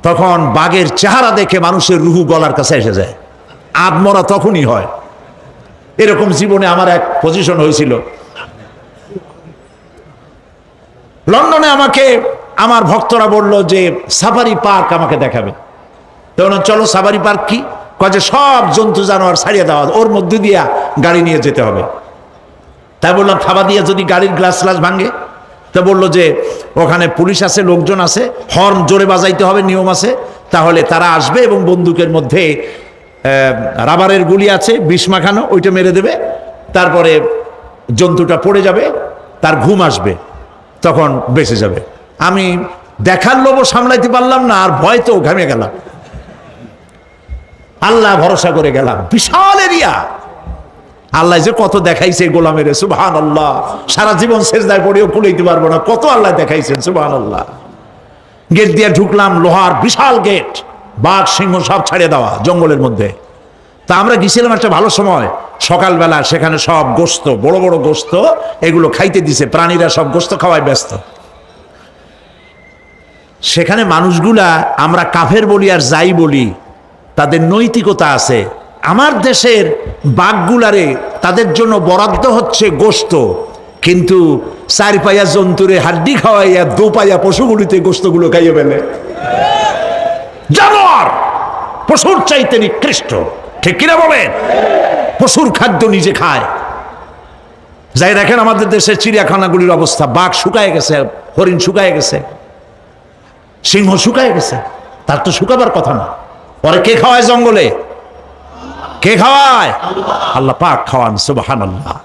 তখন বাঘের চেহারা দেখে মানুষের রুহু গলার কাছে এসে যায়। আদমরা তখনই হয়। এরকম জীবনে আমার এক পজিশন হয়েছিল। লন্ডনে আমাকে আমার ভক্তরা বলল যে সাফারি পার্ক আমাকে দেখাবে। তখন চলো সাফারি পার্ক কি? কয় যে সব জন্তু জানোয়ার ছাড়িয়ে দেওয়া, ওর মধ্যে দিয়া গাড়ি নিয়ে যেতে হবে। তাই বললাম থাবা দিয়ে যদি গাড়ির গ্লাস গ্লাস ভাঙে? তা বললো যে ওখানে পুলিশ আছে, লোকজন আছে, হর্ন জোরে বাজাইতে হবে, নিয়ম আছে, তাহলে তারা আসবে এবং বন্দুকের মধ্যে রাবারের গুলি আছে, বিষ মাখানো, ওইটা মেরে দেবে। তারপরে জন্তুটা পড়ে যাবে, তার ঘুম আসবে, তখন বেঁচে যাবে। আমি দেখার লোভও সামলাইতে পারলাম না, আর ভয় তো ঘামে গেলাম। আল্লাহ ভরসা করে গেলাম। বিশাল এরিয়া, আল্লাহ যে কত দেখাইছে গোলামের, সুবহানাল্লাহ। সারা জীবন সেজদায় পড়েও কুলাইতে পারবো না, কত আল্লাহ দেখাইছেন, সুবহানাল্লাহ। গেট দিয়ে ঢুকলাম, লোহার বিশাল গেট, বাঘ সিংহ সব ছাড়িয়ে দেওয়া জঙ্গলের মধ্যে। তা আমরা গেছিলাম একটা ভালো সময়, সকালবেলা। সেখানে সব গোস্ত, বড় বড় গোস্ত, এগুলো খাইতে দিছে। প্রাণীরা সব গোস্ত খাওয়ায় ব্যস্ত। সেখানে মানুষগুলা, আমরা কাফের বলি আর যাই বলি, তাদের নৈতিকতা আছে। আমার দেশের বাঘগুলারে তাদের জন্য বরাদ্দ হচ্ছে গোস্ত, কিন্তু 4 পায়া জন্তুরে হাড্ডি খাওয়াইয়া 2 পায়া পশুগুলিতে গোস্তগুলো খাইয়ে ফেলে। জানোয়ার পশুর চাইতে নিকৃষ্ট। ঠিক কিনা বলেন? পশুর খাদ্য নিজে খায়। যাই দেখেন আমাদের দেশের চিড়িয়াখানাগুলির অবস্থা, বাঘ শুকায় গেছে, হরিণ শুকায় গেছে, সিংহ শুকায় গেছে। তার তো শুকাবার কথা না। পরে কে খাওয়ায় জঙ্গলে? কে খাওয়ায়? আল্লাহ পাক খাওয়ান। সুবহানাল্লাহ।